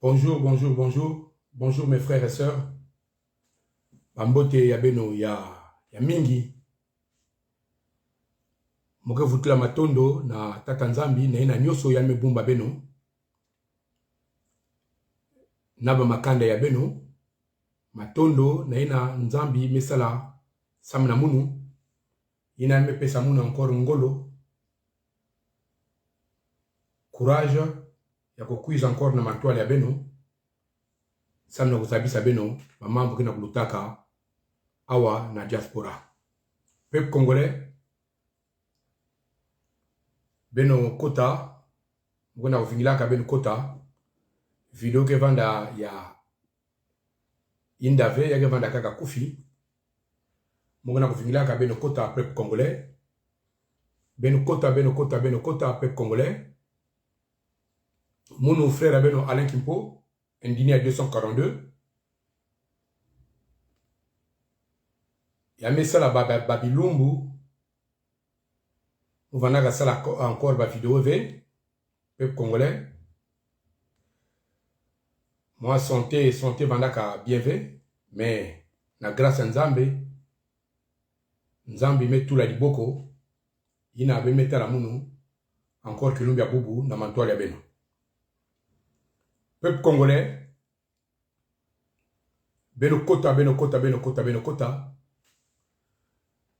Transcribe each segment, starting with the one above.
Bonjour, bonjour, bonjour. Bonjour mes frères et sœurs. Bambote Yabeno ya mingi. Moke vutula matondo na tata nzambi na ina nyoso ya mebumba beno. Naba makanda ya beno. Matondo na ina nzambi mesala samna munu. Ina mepesa munu encore ngolo. Courage ya kukuiza encore na matoile ya beno. Samna kusabisa beno. Mamambo kina kulutaka awa na diaspora. Peuple congolais. Beno kota. Mwana uvingilaka beno kota. Video ke vanda ya indave ya ke vanda kaka kufi. Mwana uvingilaka beno kota peuple congolais. Beno kota peuple congolais. Mon frère beno Alain Kimpo, indigné à 242. Yame sala babilumbu. On va sala encore ba vidéo v peuple congolais. Moi santé vandaka bien ve, mais na grâce à Nzambe met tout la liboko. Ina be metala munu encore que lumbia bubu na mantoile ya beno. Peuple congolais, beno kota.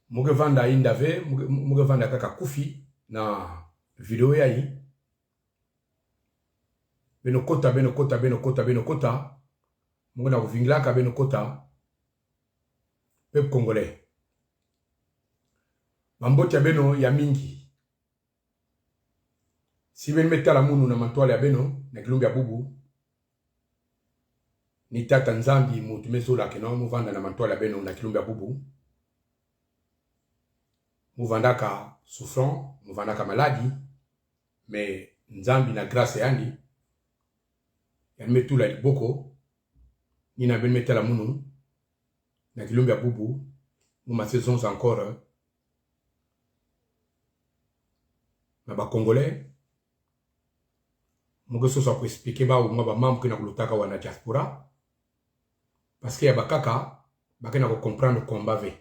Muge vanda indave, muge vanda kaka kufi na video ya yi. Beno kota. Muge na uvingilaka beno kota. Peuple congolais. Mambote ya beno ya mingi. Si ben metala munu na mantoile ya beno, na kilumbi ya bubu. Ni tata nzambi mutumezo la keno muvanda na mantoile ya beno na kilumbi ya bubu. Muvandaka souffrant, muvandaka maladie, mais nzambi na grâce yandi. Yanme tout la liboko. Nina ben metala munu na kilumbi ya bubu. Muma saisons encore. Na ba congolais. Muge sosa ku expliquer ba ou ba mambo kina kulutaka wana diaspora. Parce que ya bakaka bakena ko comprendre combat ve.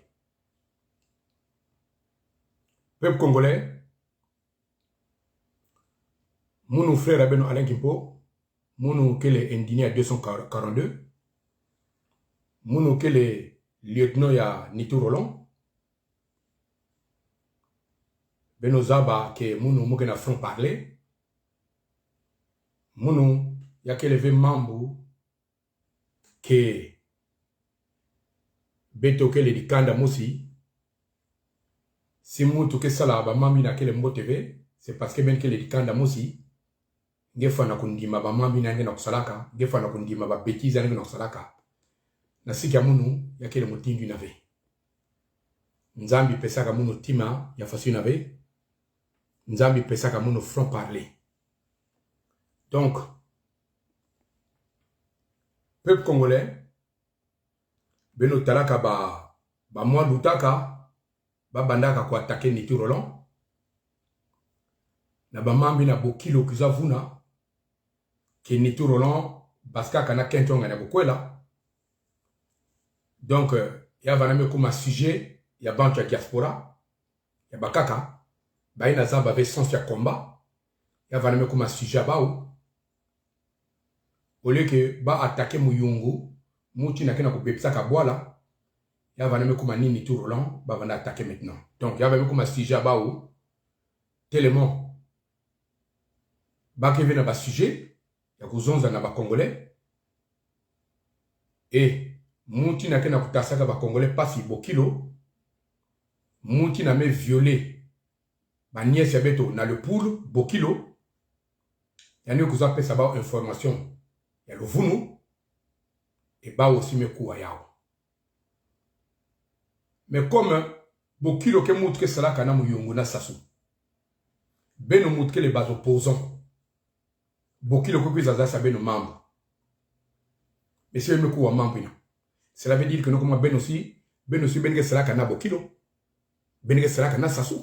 Peuple congolais, mon frère Abeno Alain Kimpo, mon kele indigné à 242, mon kele lieutenant ya Nitu Roland, Beno Zaba ke mon moke na front parler, mon ya kele ve mambu ke beto kele di kanda musi. Si mutu ke sala ba mambi na kele mbo TV, c'est parce que ben kele di kanda musi. Ngefa na kundima ba mambi na nge na kusalaka, ngefa na kundima ba bêtise na nge na kusalaka. Na siki ya munu ya kele mutindu na ve. Nzambi pesaka munu tima ya fasu na ve. Nzambi pesaka munu front parler. Donc, peuple congolais, beno talaka ba mwa lutaka, ba bandaka kwa attaquer Nitu Roland. Na ba mambi na bokilo kuzavuna. Ke Nitu Roland, baska kana kentonga na bokwela. Donc, ya vaname kuma sujet, ya bantu ya diaspora, ya bakaka, ba ina zaba ave sens ya combat, ya vaname kuma sujet bao. Au lieu que ba attaquer muyungu, muti na kena kubepsaka boala, ya vaname kuma nini Nitu Roland, ba vana attaquer maintenant. Donc, ya vaname kuma sujet bao, tellement, ba keve na ba sujet, ya kuzonza na ba congolais, et muti na kena kutasaka ba congolais pasi bokilo, muti na me violer ba nièce ya beto na le poule bokilo, ya ni kuza pesa ba information ya lovunu, et ba aussi me kuwa yao. Mais comme bokilo ke mutu ke salaka na muyungu na sasu, beno mutu ke les bas opposants, bokilo ke kuza za beno mambo. Mais si me kuwa mambo ina. Cela veut dire que nous comme ben aussi ben salaka na bokilo, ben salaka na sasu.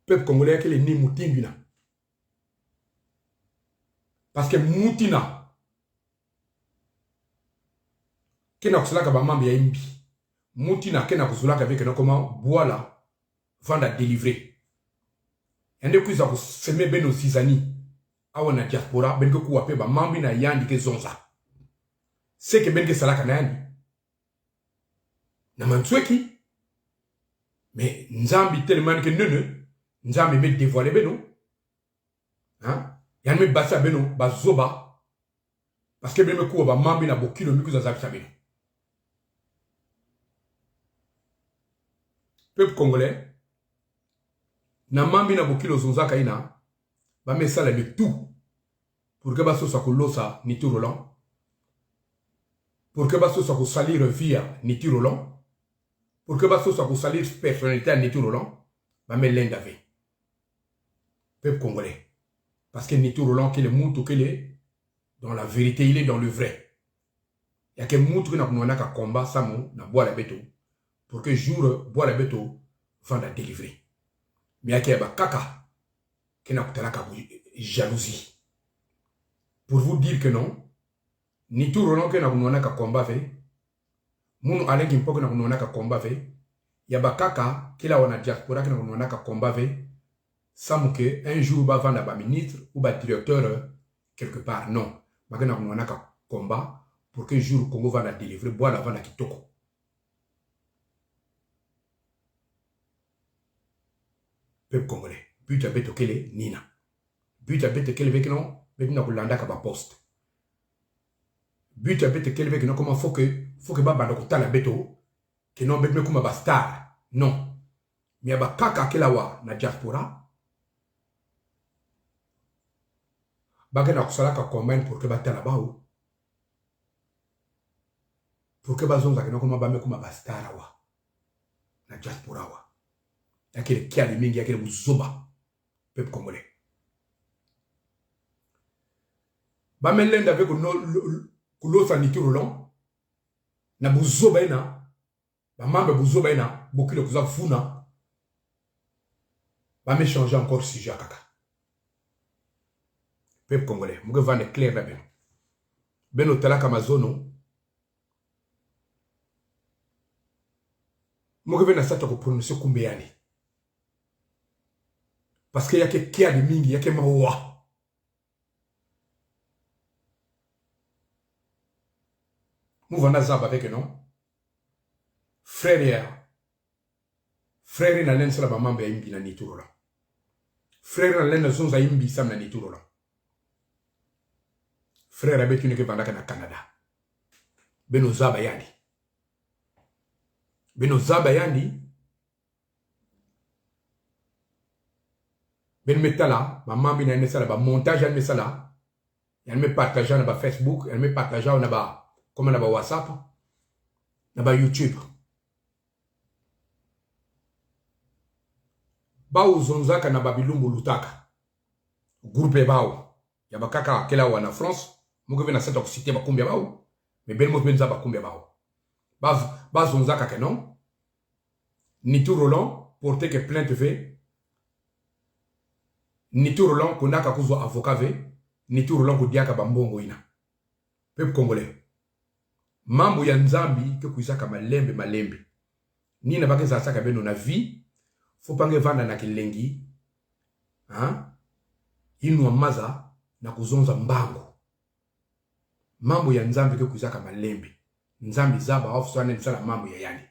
Peuple congolais ke les ni mutindu na. parce que mutina kena kusalaka ba mambe ya imbi mutina kena kusulaka avec no comment voilà vanda délivrer ende kuza ku seme beno zizani awa na diaspora benke ku wape ba mambe na yandi ke zonza c'est que benke salaka na yandi na mantsweki mais nzambi tellement que nene nzambi me dévoiler beno hein yan me basa beno bazoba parce que beno ku ba mambe na bokilo mikuza zabisa beno peuple congolais na mambi na bokilo zonzaka ina ba mesala de tout pour que baso sa kolosa ni Roland pour que baso sa ko salir via ni Roland pour que baso sa ko salir personnalité ni Roland ba me lendave peuple congolais parce que ni Roland qui est mutu qui est dans la vérité il est dans le vrai il y a que mutu na kunwana ka combat samo na bois la beto pour que jour bois la beto vanda délivrer mais il y a kaka qui n'a pas jalousie. Pour vous dire que non, ni tout Roland qui n'a pas combat fait, mon Alain qui n'a pas combat fait, il y a kaka qui a diaspora qui n'a pas combat fait, sans que un jour va vendre un ministre ou un directeur quelque part. Non, il n'a pas combat pour que jour le Congo va délivrer, boire la vente kitoko. Peuple congolais. But à bête kele nina. But à bête kele vekino, vekino kulanda kaba poste. But à bête kele vekino comment faut que baba ndoko la beto que non bête me kuma ba star. Non. Mais ba kaka kelawa na diaspora. Baga na kusala ka combine pour que batala baou. Pour que bazonga que non kuma ba me kuma ba star wa. Na diaspora wa. Yakele kiali mingi yakele muzoba. Peuple congolais. Bamelende avec kulo saniti Roland na buzoba ina ba mamba buzoba ina bokilo kuza funa ba me changer encore sujet kaka. Peuple congolais, muge vane clair na beno. Beno talaka mazono. Muge vena sata ko prononcer kumbe yani. Parce qu'il y a que kia de mingi, il y a que mawa. Nous venons à avec non. Frère na len sala ba mamba imbi na niturola. Frère na len zonza imbi sam na niturola. Frère abetu ne ke bandaka na Canada. Beno zaba yandi. Beno zaba yandi. Ben metala, ma maman bina nesala ba montage elle mesala. Elle me partage na ba Facebook, elle me partage na ba comme na ba WhatsApp, na ba YouTube. Ba uzonzaka na ba bilumbu lutaka. Groupe bao. Ya ba kaka kela wa na France, mugo vena sata ko citer ba kumbia bao. Mais ben mo benza ba kumbia bao. Ba zonzaka ke non. Ni tout Roland porter que plainte fait. Ni tout Roland konaka kuzo avocat ve, ni tout Roland kodiaka bambongo ina. Peuple congolais. Mambo ya nzambi ke kuisaka malembe. Ni na bake za saka beno na vie, faut pas vanda na kilengi. Hein? Inu maza na kuzonza mbango. Mambo ya nzambi ke kuisaka malembe. Nzambi zaba ofu swane msala mambo ya yani.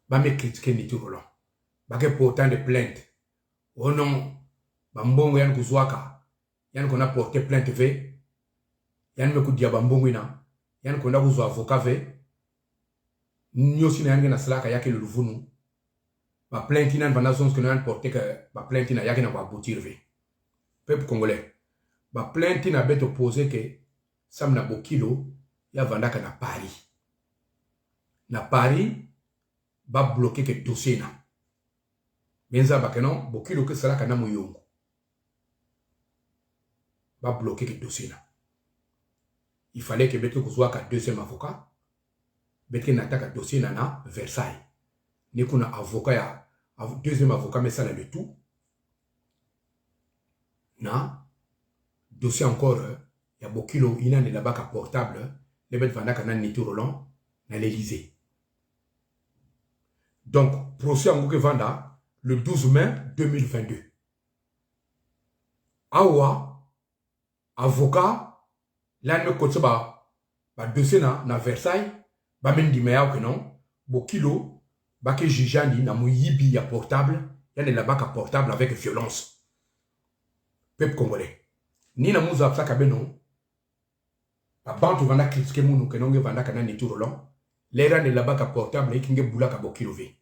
Ba me critiquer ni tout Roland. Bake portant de plainte. Oh non, bambongo yan kuzwaka. Yan kona porté plainte ve. Yan me kudia bambongo ina. Yan kona kuzwa avocat ve. Nyosi na yan na salaka yake luluvunu. Ba plainte ina bana zons que yan porté que ba plainte ina yake na ba boutir ve. Peuple congolais. Ba plainte ina beto posé que sam na bokilo ya vandaka na Paris. Na Paris ba bloqué que dossier na. Benza bakeno bokilo ke salaka na muyongo. Ba bloqué que dossier na. Il fallait que beto kuzwaka deuxième avocat. Beke nataka dossier na Versailles. Ni kuna avocat ya deuxième avocat mais ça le tout. na dossier encore il y a beaucoup il y a là-bas portable les bêtes vendent canal Nito Roland dans l'Élysée. Donc procès en que venda le 12 mai 2022. Awa avocat là me côté ba dossier na Versailles ba men di meya que non bokilo ba que jujani na moyibi ya portable il y a là-bas portable avec violence. Peuple congolais ni na muza ça kabeno ba bantu vanda critiquer munu que non vanda kana Nito Roland l'era de là-bas portable et kinge boula ka bokilo ve.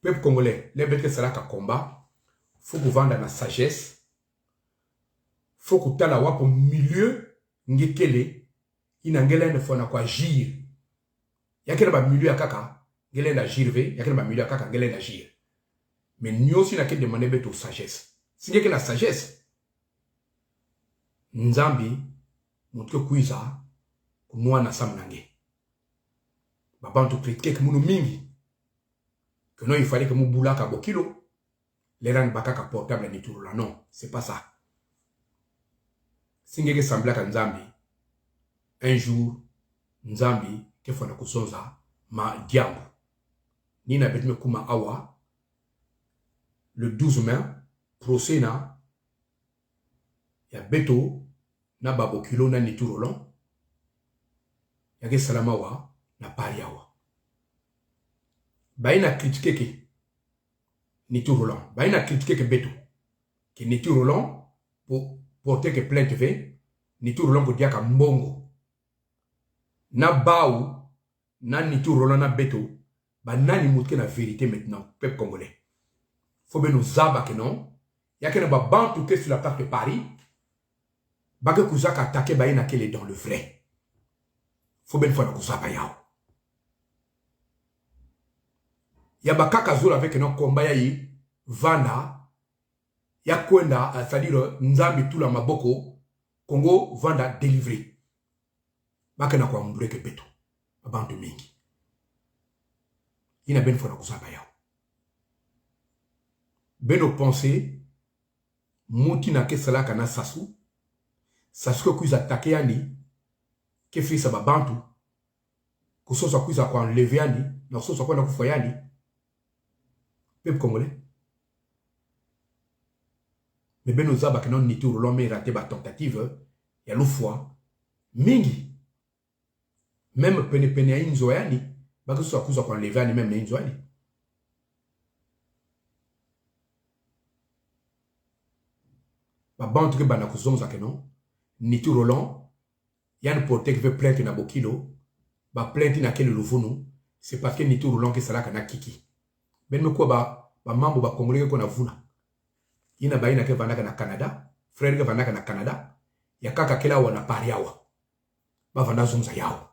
Peuple congolais les bêtes que ça ka combat faut que vendre la sagesse faut que tu la wapo milieu ngekele inangela ne fona kwa agir yakela ba milieu akaka ngela na agir ve yakela ba milieu akaka ngela na agir mais nous aussi na ke demander beto sagesse si ngeke la sagesse nzambi mutke kuiza kunwa na samnange babantu critiquer que munu mingi que non il fallait que mubula ka bokilo les rangs bakaka portable ni tout là non c'est pas ça. Singeke sambla ka nzambi un jour nzambi ke fona kusonza ma diambo ni na betme kuma awa le 12 mai procès na ya beto na babokilo na Nito Roland ya ke salama wa na pariawa baina critiquer ke Nito Roland baina critiquer ke beto ke Nito Roland pour porter que plainte ve Nito Roland ko diaka mbongo na baou na Nito Roland na beto ba nani mutke na vérité maintenant peuple congolais faut bien nous zaba que non ya que na ba bantu que sur la place de Paris ba que kuzaka attaquer ba ina kele dans le vrai faut bien faire kuzaba yao ya ba kaka zula avec non combat ya yi vanda ya kwenda c'est-à-dire nzambi tout la maboko Congo vanda délivrer bakena kwa mbreke beto abantu mingi ina ben fona kusaba yao beno penser muti na kesala kana sasu sasu ko attaquer yani ke fisa babantu kusosa kuiza kwa enlever yani na kusosa kwa na kufa yani peuple congolais. Mais ben nous avons Nito Roland mais raté ba tentative ya lufwa mingi même pene ya inzoyani ba que soit kuza kwa levani même na inzoyani ba bantu ke bana kuzonza ke non Nito Roland yan porter que plainte na bokilo ba plainte na kele luvunu c'est parce que Nito Roland ke sala kana kiki ben me ko ba mambo ba congolais ko na vuna ina baina ke vandaka na Canada frère ke vandaka na Canada ya kaka kila wana pariawa ba vanda zumza yao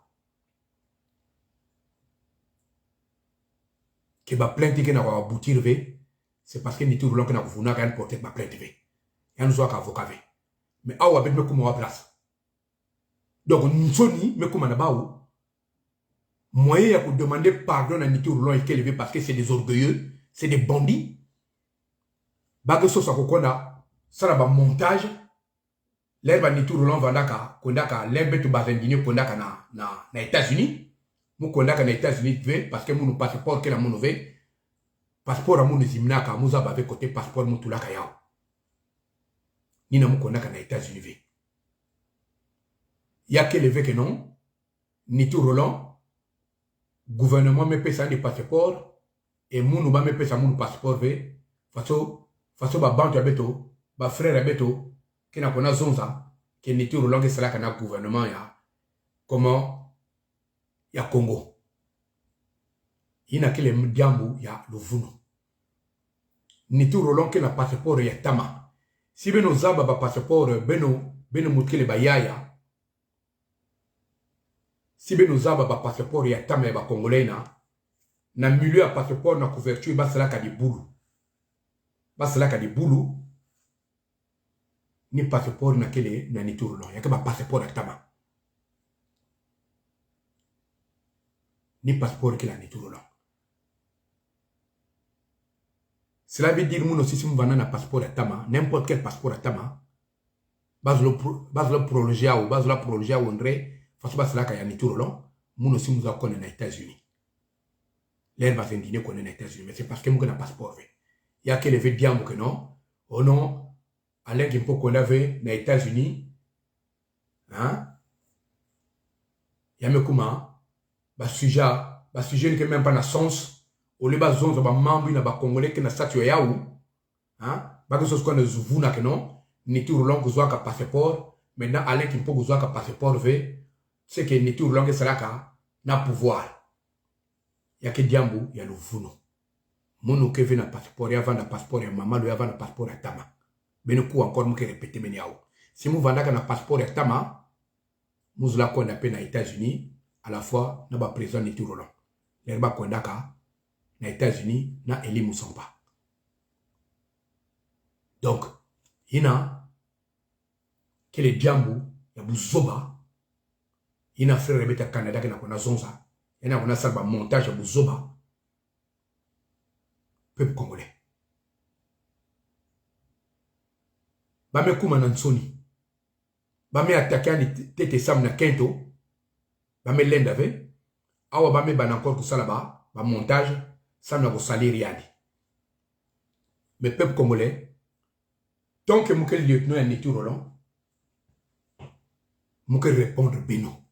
ke ba plainte ke na kwa boutir ve c'est parce que Nito Roland ke na kuvuna ka porter ba plainte ve ya nous ka avocat ve mais awa bet me kuma wa place donc nsoni me kuma na baou moyen ya ko demander pardon à Nito Roland et qu'elle veut parce que c'est des orgueilleux c'est des bandits bague sosa kokona sala ba montage l'herbe Nito Roland vandaka kondaka l'herbe to bazendini kondaka na États-Unis mu kondaka na États-Unis ve parce que mon passeport que la mon ve passeport amu zimnaka muza ba ve côté passeport mutulaka yao ni na mu kondaka na États-Unis ve ya que le ve que non Nito Roland gouvernement me pesa des passeports et munu ba me pesa mon passeport ve façon ba bantu ya beto ba frère ya beto kina kona zonza ke Nito Roland ke sala kana gouvernement ya comment ya Congo ina kile mdiambu ya luvunu Nito Roland ke na passeport ya tama si beno zaba ba passeport beno mutkele ba yaya si beno zaba ba passeport ya tama ya ba congolais na milieu ya passeport na couverture ba sala ka di bulu basala ka di bulu ni passeport na kele na Nito Roland yake ba passeport atama ni passeport kele na Nito Roland cela veut dire mon aussi si on va na passeport atama n'importe quel passeport atama base le prologer ou base la prologer ou André face base là qu'il y a Nitu Roland nous aussi nous avons aux États-Unis l'air va s'indigner qu'on est aux États-Unis mais c'est parce que nous avons un passeport il y a que lever bien que non au nom Alain Gimpo qu'on avait aux États-Unis hein il y a me comment bah sujet que même pas na sens au lieu bas zone ba mambo na ba congolais que na statue ya ou hein ba que ce soit ne zuvuna que non Nitu Roland que soit passeport maintenant Alain Gimpo que soit passeport ve c'est que Nitu Roland que sera ka na pouvoir il y a que diambo il y a le vuno mon que vient na passeport ya vendre passeport ya maman lui avant passeport ya tama ben coup encore me répéter men yao si vous vendez na passeport ya tama nous la qu'on appelle na États-Unis à la fois na ba président Nitu Roland les ba kondaka na États-Unis na Eli Musomba donc ina que les diambo ya buzoba ina frère rebeta Canada que na kona zonza ina kona salba montage ya buzoba peuple congolais ba me kuma na nsoni ba me attaquer ni tete sam na kento ba me lenda ve awa ba me ban encore tout ça là-bas ba montage ça na ko salir yadi mais peuple congolais tant que mon lieutenant est Nitu Roland mon répondre beno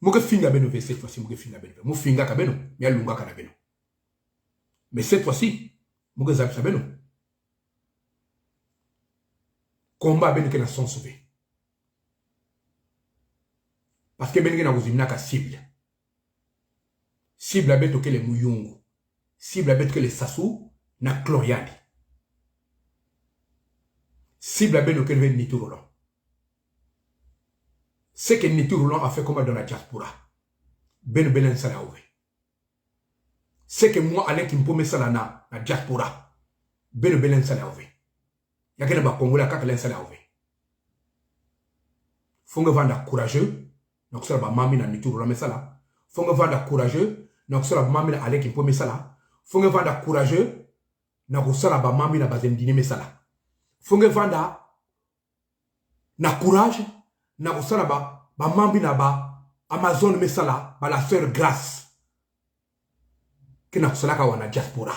mon finga beno ve cette fois-ci mon finga beno mon finga ka beno mais alunga ka na beno mais cette fois-ci mon zabisa beno combat beno que na son sauvé parce que beno que na kuzimina ka cible abeto que les muyungu cible abeto que les sassou na chloriani cible abeto que les Nitu Roland c'est que Nitu Roland a fait combat dans la diaspora beno belen sala ouve c'est que moi Alain Gimpo me sala na diaspora beno belen sala ouve yakena ba Congo la kaka len sala ouve fonga vanda courageux donc ça ba mami na Nitu Roland me sala fonga vanda courageux donc ça ba mami na Alain Gimpo me sala fonga vanda courageux na ko sala ba mami na bazendine me sala fonga vanda na courage na ko sala ba mami na ba Amazon me sala ba la sœur Grâce que na ko sala ka wana diaspora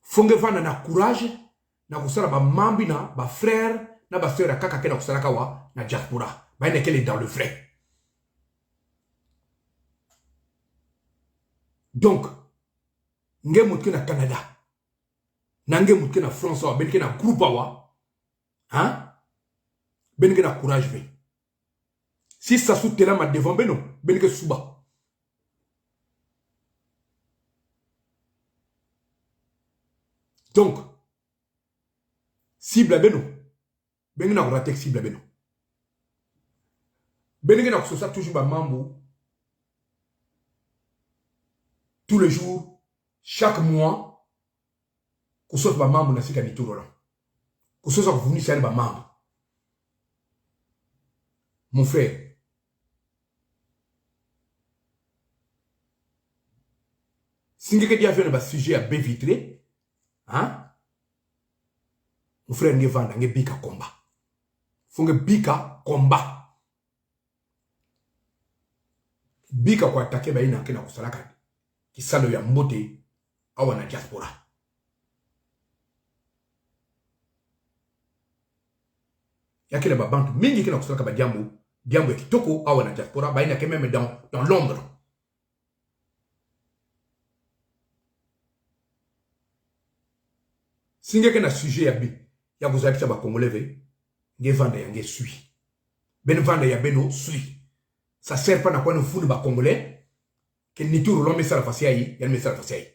fonga vanda na courage na ko sala ba mami na ba frère na ba sœur kaka ke na ko sala ka wa na diaspora ba ine qu'elle est dans le vrai. Donc, nge mutke na Canada, nange mutke na France, benke na groupe wa, hein? Benke na courage ve. Si ça soutient ma devant beno, benke suba. Donc, cible beno, benke na ratek cible beno. Benke na kusosa toujours ba mambo. Tous les jours, chaque mois, que ce soit ma maman, c'est Nitu Roland. Que ce soit venu, c'est ma maman. Mon frère, si vous avez un sujet à bien vitré, hein? Mon frère, vous avez un bika combat. Vous avez un bika combat. Bika kwa attaquer, bah, il y a un salaka. Qui salo ya mbote awa na diaspora. Yake na babantu mingi kina kusaka ba diambo ya kitoko awa na diaspora ba ina même dans Londres. Singe ke na sujet ya bi ya kuzabisa ba congolais ve nge vanda ya nge sui. Ben vanda ya beno sui. Ça sert pas na kwa nfunu ba congolais que Nitu Roland me sala fasi ayi, y'a me sala fasi ayi.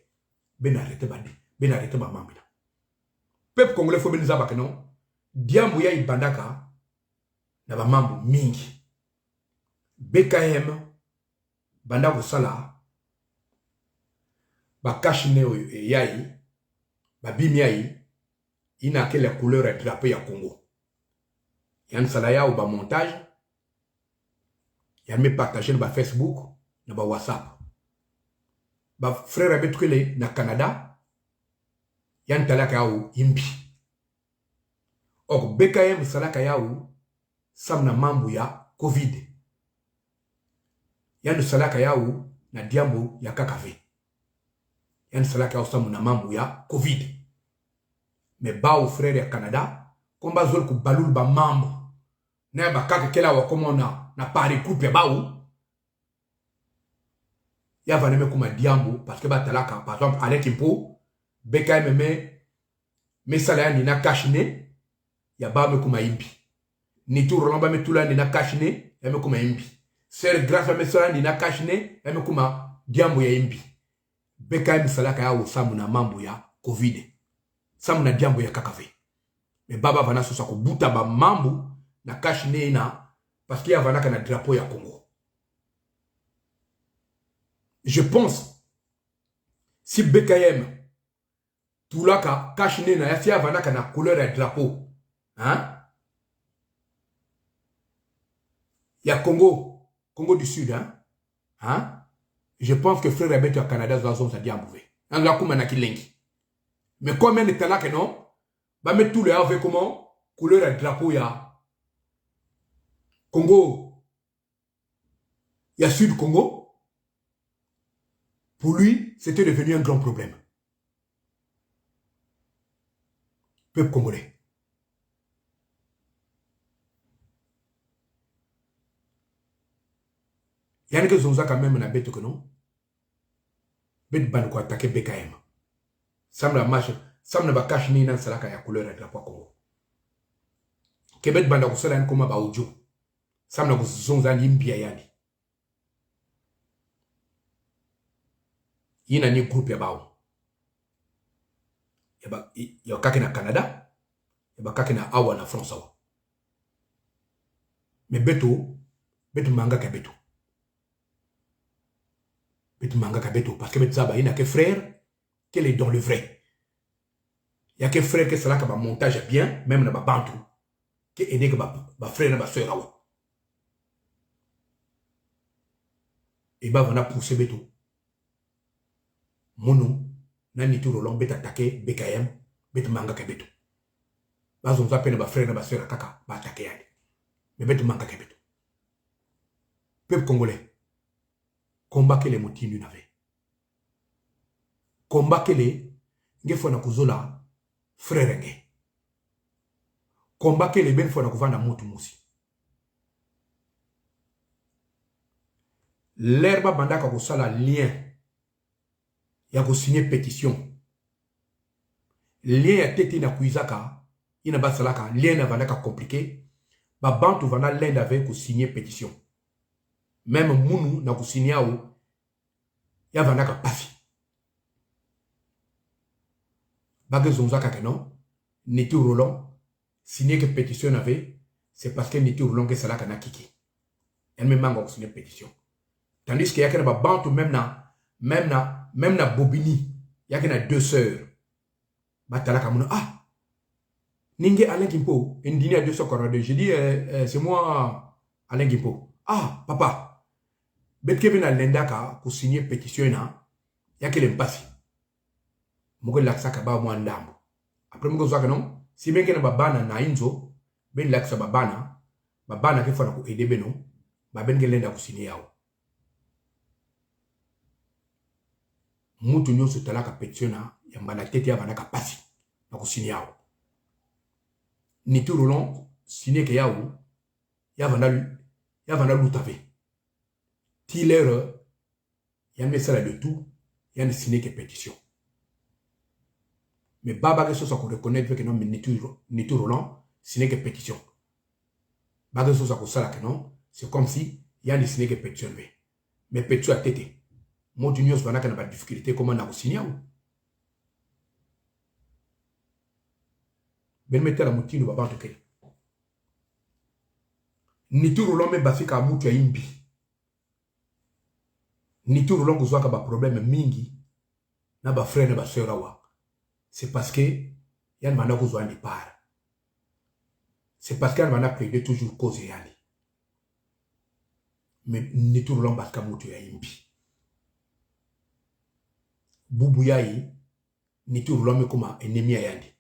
Ben arrêté bandi, ben arrêté ba mambila. Peuple congolais faut ben zaba que non. Diambo ya ibandaka na ba mambo mingi. BKM banda ko sala ba kashine yayi, ba bimi yayi, ina quelle couleur est drapeau ya Congo. Yan sala ya ou ba montage. Yan me partager na ba Facebook, na ba WhatsApp. Ba frère abet kwele na Canada yan talaka au imbi Or, BKM salaka yaou, samna mambu ya COVID. Yandu salaka yaou, na diambu ya kakave. Yandu salaka yaou samna mambu ya COVID. Mais ba ou frère ya Canada, komba zol ku balul ba mambu. Na ba kaka kela wa komo na pari coupe ya ba ou. Ya va neme kuma diambu, parce que ba talaka, par exemple, Alain Kimpo, BKM me salaya ni na kashine, ya ba me kuma imbi. Ni tout Roland ba me tula ni na kashine, ya me kuma imbi. Ser grâce ba me salaya ni na kashine, ya me kuma diambu ya imbi. BKM salaka ya usamu na mambu ya COVID. Samu na diambu ya kakave. Me baba vana sosa kubuta ba mambu na kashine na, parce qu'il y a vanaka na drapeau ya Congo. Je pense, si BKM, tout là, kashine na, yasi ya vanaka na couleur ya drapeau, hein? Ya Congo, Congo du Sud, hein? Hein? Je pense que frère Rebet au Canada, zazon sa diambouvé. On va comme un akilengi. Mais combien de temps là que non? Va mettre tout le avec comment? Couleur ya drapeau ya Congo. Ya Sud Congo. Pour lui, c'était devenu un grand problème. Peuple congolais. Il y a des gens qui ont même bête que non. Bête ban ko attaquer BKM. Samna marche, samna ba cache ni nan salaka ya couleur ya drapeau Congo. Kebet banda ko sala nkoma ba audio. Samna ko zonza ni mbia yani. Yina ni groupe ya bawo. Ya kake na Canada, ya kake na awa na France awa. Mais beto manga ka beto. Beto manga ka beto parce que beto zaba ina ke frère qu'elle est dans le vrai. Il y a que frère que cela ka ba montage bien même na ba bantu. Que aider que ba frère na ba sœur awa. Et ba vana pousser beto. Mono na nitu Roland bet attaquer BKM bet manga ka beto. Bazo za pena ba frère na ba sœur kaka ba attaquer yani. Mais bet manga ka beto. Peuple congolais, combat que les motifs nous n'avaient. Combat que les ngefona kuzola frère nge. Combat que les ben fona kuvana mutu musi. L'herbe bandaka kusala lien. Ya ko signer pétition. Lien ya tete na kuizaka, ina basalaka, lien na vandaka compliqué. Ba bantu vana l'end avec ko signer pétition. Même munu na ko signer ou ya vandaka pafi. Bagé zonzaka que non, Niti Roland signer que pétition avait, c'est parce que Niti Roland que salaka na kiki. Elle me manque ko signer pétition. Tandis que y a que na ba bantu même na Bobini, il y a deux sœurs. Batalaka mouna, ah, Ninge Alain Kimpo, un dîner à 200 corps. Je dis, c'est moi, Alain Kimpo. Ah, papa, bet Kevin a l'endaka pour signer pétition, il y a que l'impasse. Mouke laksa kaba moi ndambo. Après, mouke zwa non, si bien que na babana na inzo, ben laksa babana qui fana ko aider beno, ben que l'enda pour signer yao. Mutu nyonso talaka pétition ya mbana tete ya vanaka pasi na kusini yao. Niti Roland signé que yao ya vana lutave. Tiller ya mesala de tout ya ne signé que pétition. Mais baba que ce soit qu'on reconnaît que non mais Niti Roland signé que pétition. Baba que ce soit qu'on sala que non, c'est comme si ya ne signé que pétition. Mais pétition a tete. Mon union se va pas de difficulté comment on a signé. Ben mettez la moutine ou va te ni tout roulant mais bafika à moutu à imbi. Ni tout roulant que soit ba problème mingi na ba frère na ba sœur awa. C'est parce que yann manda ko zo andi par. C'est parce qu'elle m'a plaidé toujours cause yani. Mais ni tout roulant bafika moutu à imbi. Boubou yayi, Niti Roland me comme ennemi à yandi.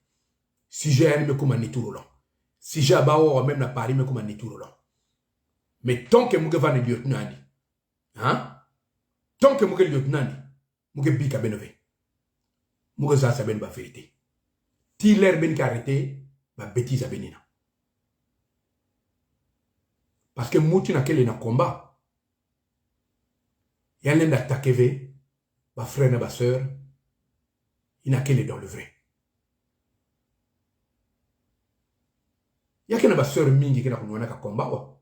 Si j'ai un me comme Niti Roland. si j'ai abawa même na Paris mais comme nituro là mais tant que muge va ne lieutenant hein tant que muge lieutenant muge bika benove muge za sa ben ba vérité ti l'air ben arrêté ba bêtise à benina parce que mutu na kele na combat y a l'un d'attaquer ve ba frère na ba sœur il n'a qu'elle est dans le vrai. Il y a qu'une sœur mingi qui n'a pas combat.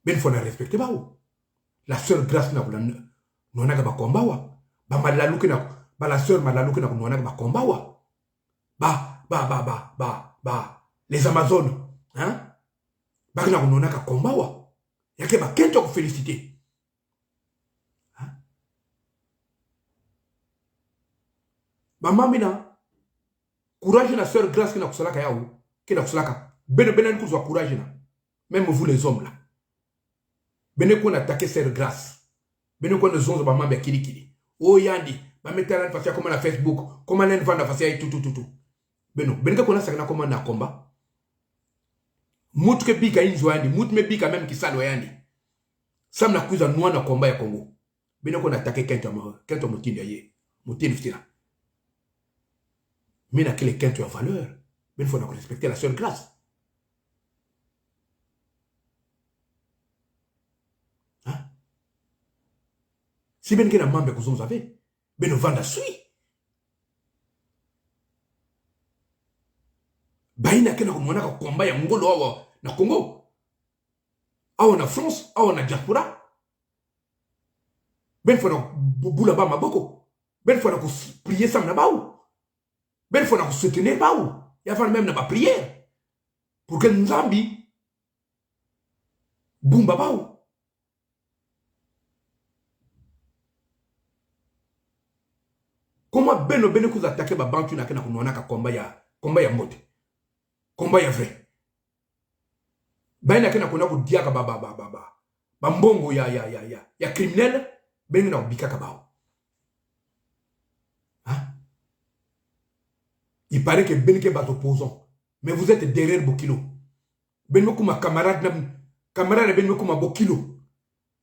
Mais il faut la respecter. La sœur grâce n'a pas combat. La sœur Malalu qui n'a pas combat. Les Amazones. Hein? Bah, n'a pas combat. Il y a quelqu'un qui féliciter. Mamina courage na sœur grâce qui n'a pas yaou qui n'a pas ben courage na même vous les hommes là ben qu'on attaquer sœur grâce ben qu'on nous onze ba mambe kili oh yandi ba mettre la face comme na Facebook comme na vendre face tout ben qu'on a ça na comme na combat mutu ke bika inzo yandi mutu me bika même qui salo yandi sam na kuza noa na combat ya Congo ben qu'on attaquer kento mutindi aye mutindi fitira. Mais il y a quelqu'un qui a valeur. Mais il faut respecter la seule grâce. Hein? Si bien qu'il y a un membre que vous avez, mais nous vendons suite. Il y a un combat ya Ngolo na Congo. Awa na France, awa na diaspora. Ben faut na boula ba maboko. Ben faut na prier sam na baou. Ben il faut nous soutenir baou. Il y a même pas prière pour que nous ambi boumba baou. Comment ben vous attaquer ba bantu na kena kunona ka combat ya mote. Combat ya vrai. Ben na kena kuna ku diaka ba mbongo ya criminel ben na bika ka baou. Il paraît que Benke bat opposant. Mais vous êtes derrière Bokilo. Benme kuma camarade Benme kuma Bokilo.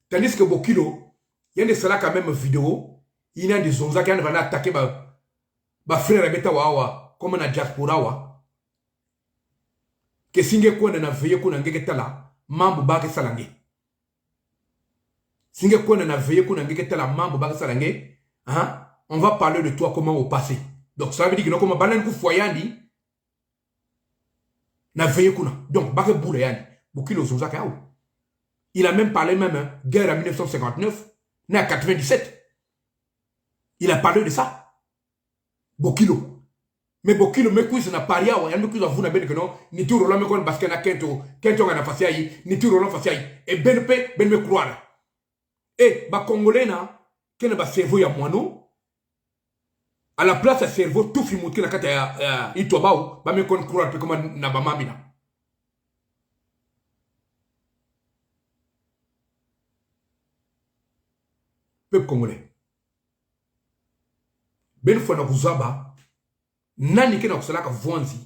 Tandis que Bokilo, il y a des salaks quand même vidéo. Il y a des zonza qui vont attaquer ma frère Abeta Wawa, comme na diaspora wa. Que singe kwa na veille kuna ngeke tala, mambo bake salange. Singe kwa na veille kuna ngeke tala, mambo bake salange. On va parler de toi comment au passé. Donc ça veut dire que nous comme banan ku foyandi na veille kuna. Donc bake boule yandi. Bokilo zonza ka. Il a même parlé guerre en 1959, né en 97. Il a parlé de ça. Bokilo. Mais Bokilo me quiz na paria wa yandi quiz a vuna ben que non ni tout rola me kon basket na kento na fasia yi ni tout rola fasia yi et ben me croire. Et ba congolais na ken ba cerveau ya moano à la place à cerveau tout fimouki na kata ya itobao ba me kon croire pe comme na ba mamina. Peuple congolais. Ben fona kuzaba nani kena kusalaka vonzi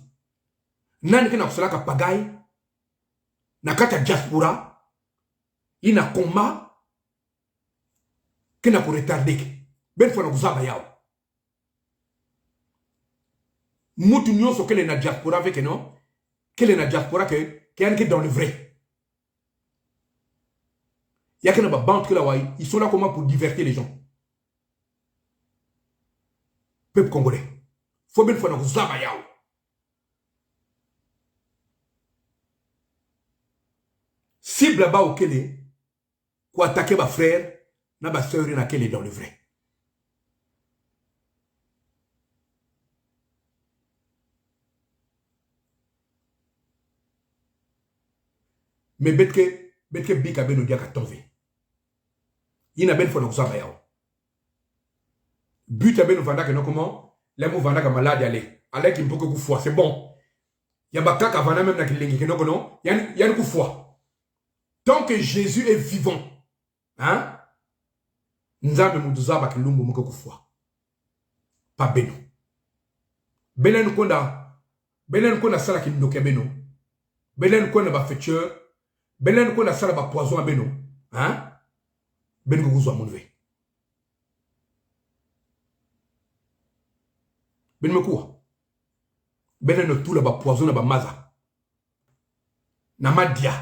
nani kena kusalaka pagai na kata diaspora ina combat kena ku retarder ben fona kuzaba yao mutu nyonso kele na diaspora avec non kele na diaspora que est dans le vrai. Il y a qu'un bande que là, ils sont là comment pour divertir les gens. Peuple congolais. Faut bien faire un zabayao. Cible là-bas au Kélé, pour attaquer ma frère, ma soeur na Kélé dans le vrai. Mais betke bika beno diaka tombe. Il n'a ben fait nos abayao. But à ben vanda que non comment les mots vanda comme malade aller. Allez qui me peut que vous foi c'est bon. Il y a baka kavana même na kilengi que non il y a une coup foi. Tant que Jésus est vivant, hein? Nzambe muduzaba kilumbu muke coup foi. Pas beno. Belen konda belen ko na sala ki ndoke beno belen ko na ba feature belen ko na sala ba poison beno hein ben ko kuzwa munve ben me kuwa belen no tula ba poison na ba maza na madia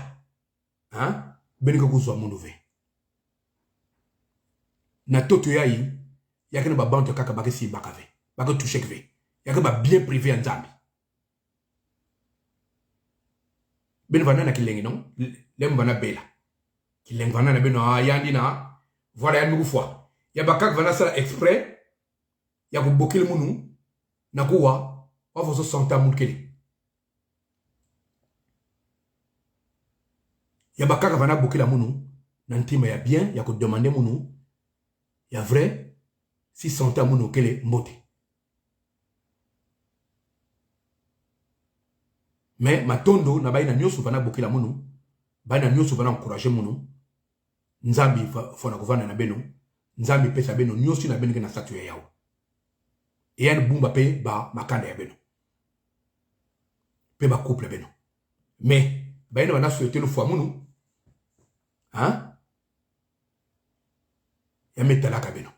hein ben ko kuzwa munve na toto yayi yakene ba bantu kaka bakesi bakave bako toucher kve yakene ba bien privé en Zambie ben vana na kilengi non lem vana bela kilengi vana na beno yandi na voilà ya nugu fois ya bakak vana sala exprès ya ko bokil munu na kuwa wa fo so santa mukeli ya bakak vana bokila munu na ntima ya bien ya ko demander munu ya vrai si santa munu kele mbote mais matondo na baina nyosu vana bokila munu baina nyosu vana encourager munu nzambi fona kuvana na beno nzambi pesa beno nyosu na beno na statue yao yan bumba pe ba makanda ya beno pe ba couple beno mais baina vana souhaiter le fois munu hein ya metalaka beno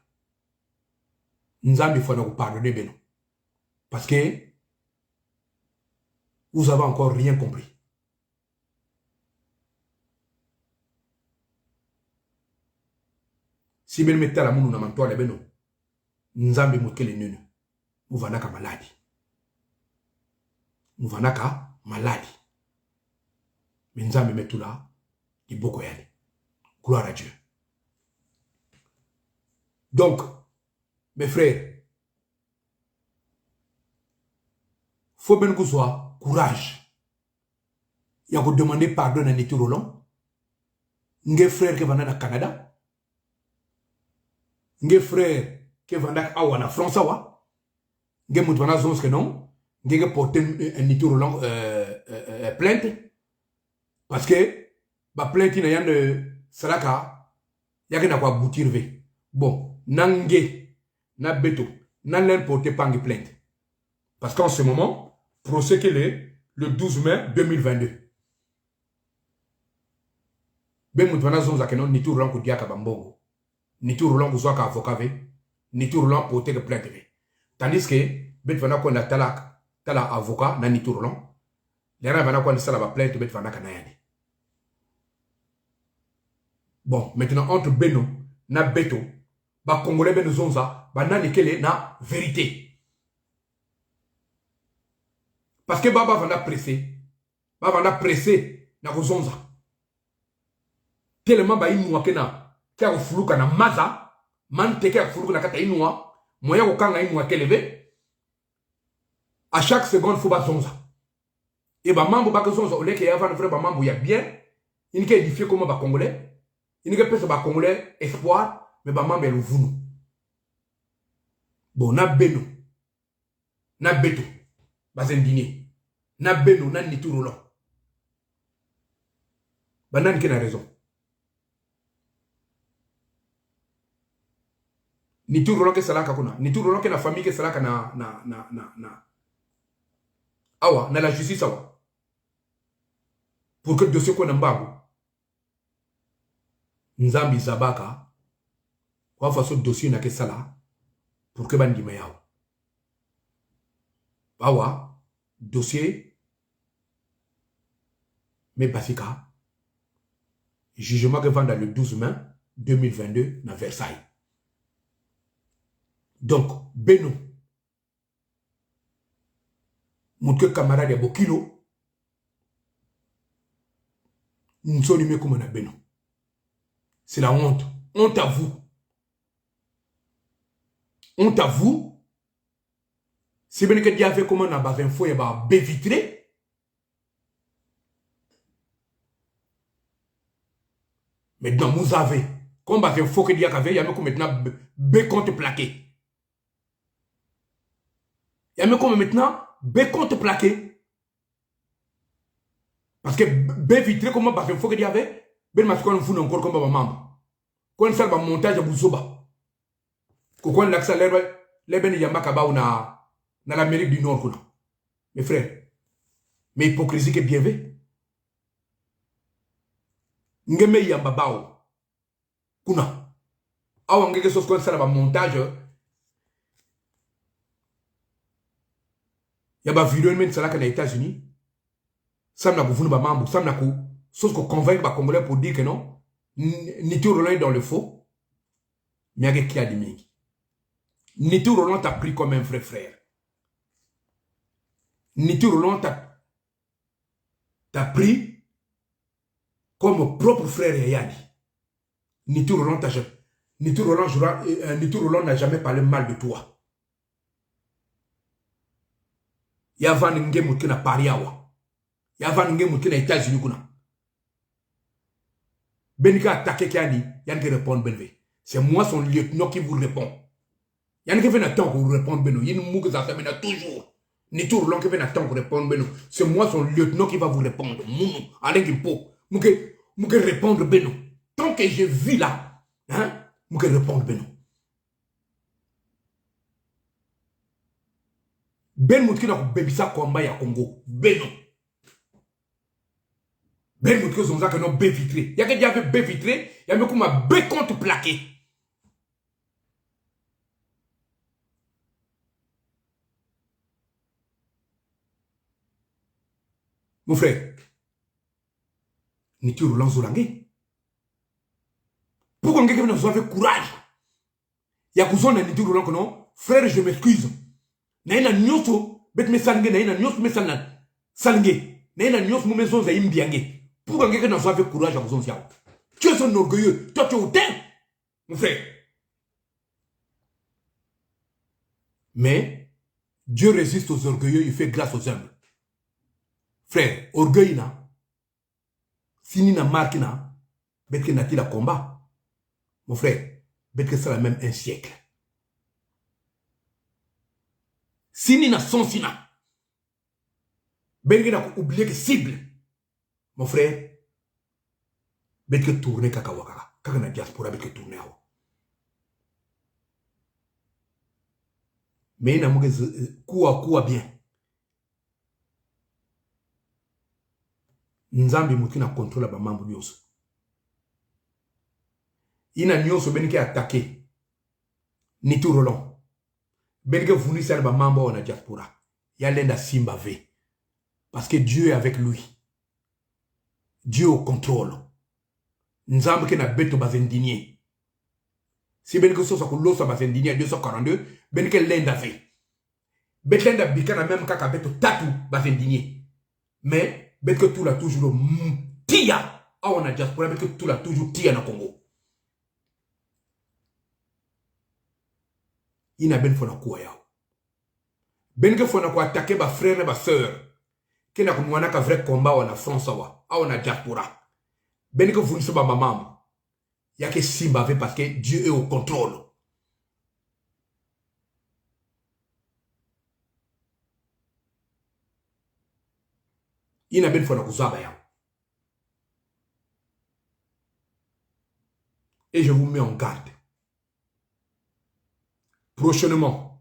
nzambi fona ku pardonner beno parce que vous avez encore rien compris. Si ben mettez la mounu na mantoa le beno, nzambi mukele nunu, mouvanaka maladi. Mouvanaka maladi. Mais nzambi metula, di boko yale. Gloire à Dieu. Donc, mes frères, faut ben que soit courage. Il y a que demander pardon à Niti Roland. Nge frère qui va dans le Canada. Nge frère qui va dans la France. Nge moutou na zons que non. Nge porter un Niti Roland plainte. Parce que ba plainte na yan de salaka yake na kwa boutirve. Bon, nange na beto nan len porter pangi plainte. Parce qu'en ce moment procès qu'il est le 12 mai 2022. Ben moutvana zonza kenon ni tout roulant ko diaka bambongo. Ni tout roulant ko zoaka avocat ve. Ni tout roulant porter que plainte ve. Tandis que ben vana ko na tala avocat na ni tout roulant. Les gens vana ko ni sala ba plainte ben vana kanayani. Bon, maintenant entre Beno na Beto, ba congolais ben zonza, ba nani kele na vérité. Parce que Baba va pressé na kozonza. Tellement ba inua kena kia kufuluka na maza, mante kia kufuluka na kata inua, moya kokanga inua keleve. À chaque seconde faut ba zonza. Et ba mambo ba zonza au lieu que yava vrai ba mambo ya bien, il n'y a édifié comment ba congolais, il n'y a pas ba congolais espoir, mais ba mambo ya luvunu. Bon na beno, na beto, ba zendini. Na beno na Niti Roland. Banan qui a raison. Niti Roland que salaka kuna. Niti Roland que la famille que salaka na. Awa, na la justice awa. Pour que le dossier qu'on embargo. Nzambi Zabaka. Wa façon dossier na que sala. Pour que bandi mayao. Awa, dossier. Mais Bafika, jugement que vend le 12 mai 2022 dans Versailles. Donc, Beno, mon camarade Bokilo, nous sommes mieux comme on a Beno. C'est la honte. Honte à vous. Honte à vous. C'est bien que Dieu a fait comment on a bas info et bah bévitré. Maintenant, vous avez, comme il faut que Dieu avait, il y a même maintenant B compte plaqué. Il y a même comme maintenant B compte plaqué. Parce que B vitré, comment il faut que Dieu avait, Ben Mascon fout encore comme un membre. Quand on fait un montage à Bouzoba, quand on l'accès à l'herbe, les Ben Yamakaba ou na l'Amérique du Nord. Mes frères, Mais hypocrisie que bien vu. Ngeme yamba bao. Kuna. Awa ngeke sos kon sala ba montage. Yaba vidéo men sala kana États-Unis. Samna ku vunu ba mambu, samna ku sos ko convaincre ba congolais pour dire que non. Niti Roland est dans le faux. Miage qui a dit mingi. Niti Roland t'a pris comme un vrai frère. Niti Roland t'a pris comme propre frère Yayani. Niti Roland n'a jamais parlé mal de toi. Yavan nge mutke na pariawa. Yavan nge mutke na États-Unis kuna. Benika attaqué Kiani, Yann qui répond Benvé. C'est moi son lieutenant qui vous répond. Yann qui vient attendre pour vous répondre Beno. Il nous mougue ça mène toujours. Niti Roland qui vient attendre pour répondre Beno. C'est moi son lieutenant qui va vous répondre. Mounou, allez Gimpo. Mougue répondre Beno. Tant que je vis là, hein, mougue répondre Beno. Ben Moutki na bebisa komba ya Congo. Beno. Ben Moutki zonza que non B vitré. Y'a que déjà fait B vitré, y'a me comme un B compte plaqué. Mon frère, Niti Roland Zolangé. Pourquoi on a fait courage? Y'a besoin de Niti Roland que non, frère, je m'excuse. Naina nyoso, bet me salnge, naina nyoso me salnge. Naina nyoso me maison za imbiange. Pourquoi on a fait courage à besoin de tu es un orgueilleux, toi tu es hautain, mon frère. Mais Dieu résiste aux orgueilleux, il fait grâce aux humbles. Frère, orgueil na, fini na marque na, bet que n'a-t-il la combat. Mon frère, bet que ça la même un siècle. Sini na son sina. Ben que n'a oublié que cible. Mon frère, bet que tourner kakawaka. Kaka na diaspora bet que tourner awa. Mais il n'a pas quoi bien. Nzambi moutina contrôle ba mambo nyoso. Ina nyoso benike attaqué. Niti Roland. Benike vunu sel ba mambo na diaspora. Ya lenda simba ve. Parce que Dieu est avec lui. Dieu au contrôle. Nzambi ke na beto bazendinier. Si benike sosa ko losa bazendinier 242, benike lenda ve. Betlenda bikana même kaka beto tatu bazendinier. Mais bet que tout l'a toujours tia ah on a diaspora bet que tout l'a toujours tia na Congo ina ben fona kwa yao ben que fona ko attaquer ba frère et ba sœur que na ko mwana ka vrai combat wana France wa ah on a diaspora ben que vous ne ba maman ya que simba ve parce que Dieu est au contrôle. Ina ben fona ko zaba yao. Et je vous mets en garde. Prochainement,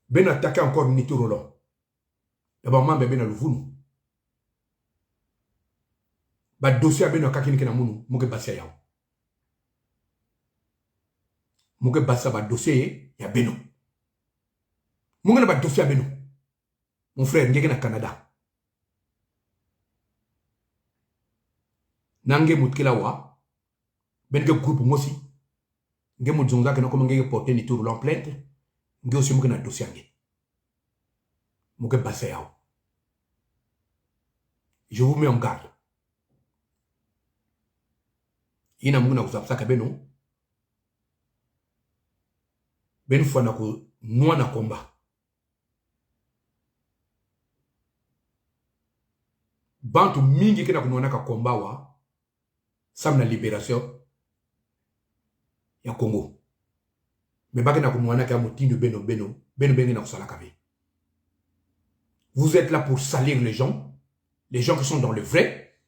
ben attaquer encore Niti Roland. D'abord, man ben le vunu. Ba dossier ben akaki ni na munu, muke basia yao. Muke basia ba dossier ya beno. Muke na ba dossier beno. Mon frère ngeke na Canada. Nange mutkila wa ben que groupe mosi nge muzonga ke no comme nge porter Niti Roland plainte nge aussi muke na dossier nge muke basia yao. Je vous mets en garde. Ina mungu na kuzapsaka beno. Ben fwana ko noa na komba. Bantu mingi kena kunoa na komba wa sam na libération ya Congo. Mais ba kena kunoa na ka mutindo beno na kusala kabe. Vous êtes là pour salir les gens qui sont dans le vrai.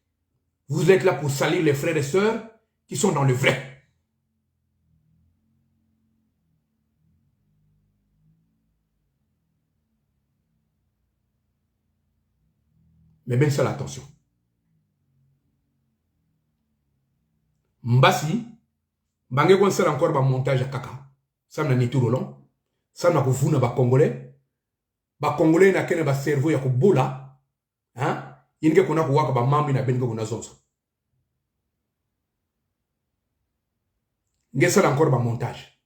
Vous êtes là pour salir les frères et sœurs qui sont dans le vrai. Mais bien ça l'attention. Mbasi, bange kon sera encore ba montage à kaka. Ça n'a ni tout long. Ça n'a ko vuna ba congolais. Ba congolais na kene ba cerveau ya ko bola. Hein? Inge kona ko waka ba mambi na bengo kona zonzo. Nge sera encore ba montage.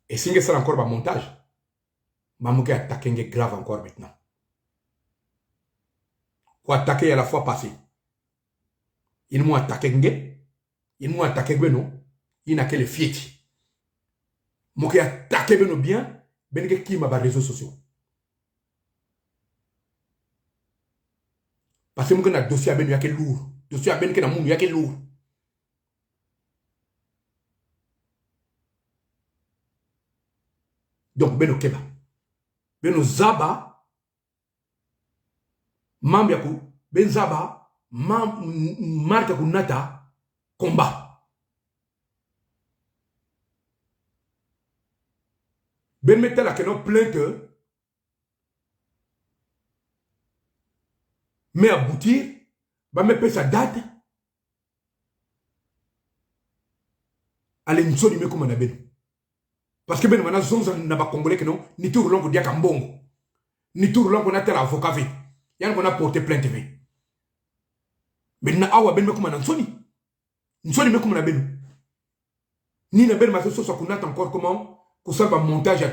Et si nge sera encore ba montage, mamouke attaquer nge grave encore maintenant. Ou attaquer à la fois passée. Ils m'ont attaqué nge. Ils m'ont attaqué beno. Il n'a que les fieti. Moi qui attaqué beno bien, bengue qui m'a ba réseaux sociaux. Parce que moi qui na dossier à beno yake lourd. Dossier à beno qui na moun yake lourd. Donc beno keba. Beno zaba. Mambi yaku. Ben zaba. Marque kunata. Combat. Ben mettez la question plainte. Mais aboutir. Va me payer sa date. Allez, nous sommes les comme on a ben. Parce que ben maintenant, zonza n'a pas congolais que non. Ni tout roulant qu'on dit à Kambongo. Ni tout roulant qu'on a tel avocat. Y'en qu'on a porté plainte. Maintenant, awa ben me comme on a soni. Nous sommes les comme on a ben. Ni na ben ma soso soit qu'on a encore comment. Qu'on ça va montage.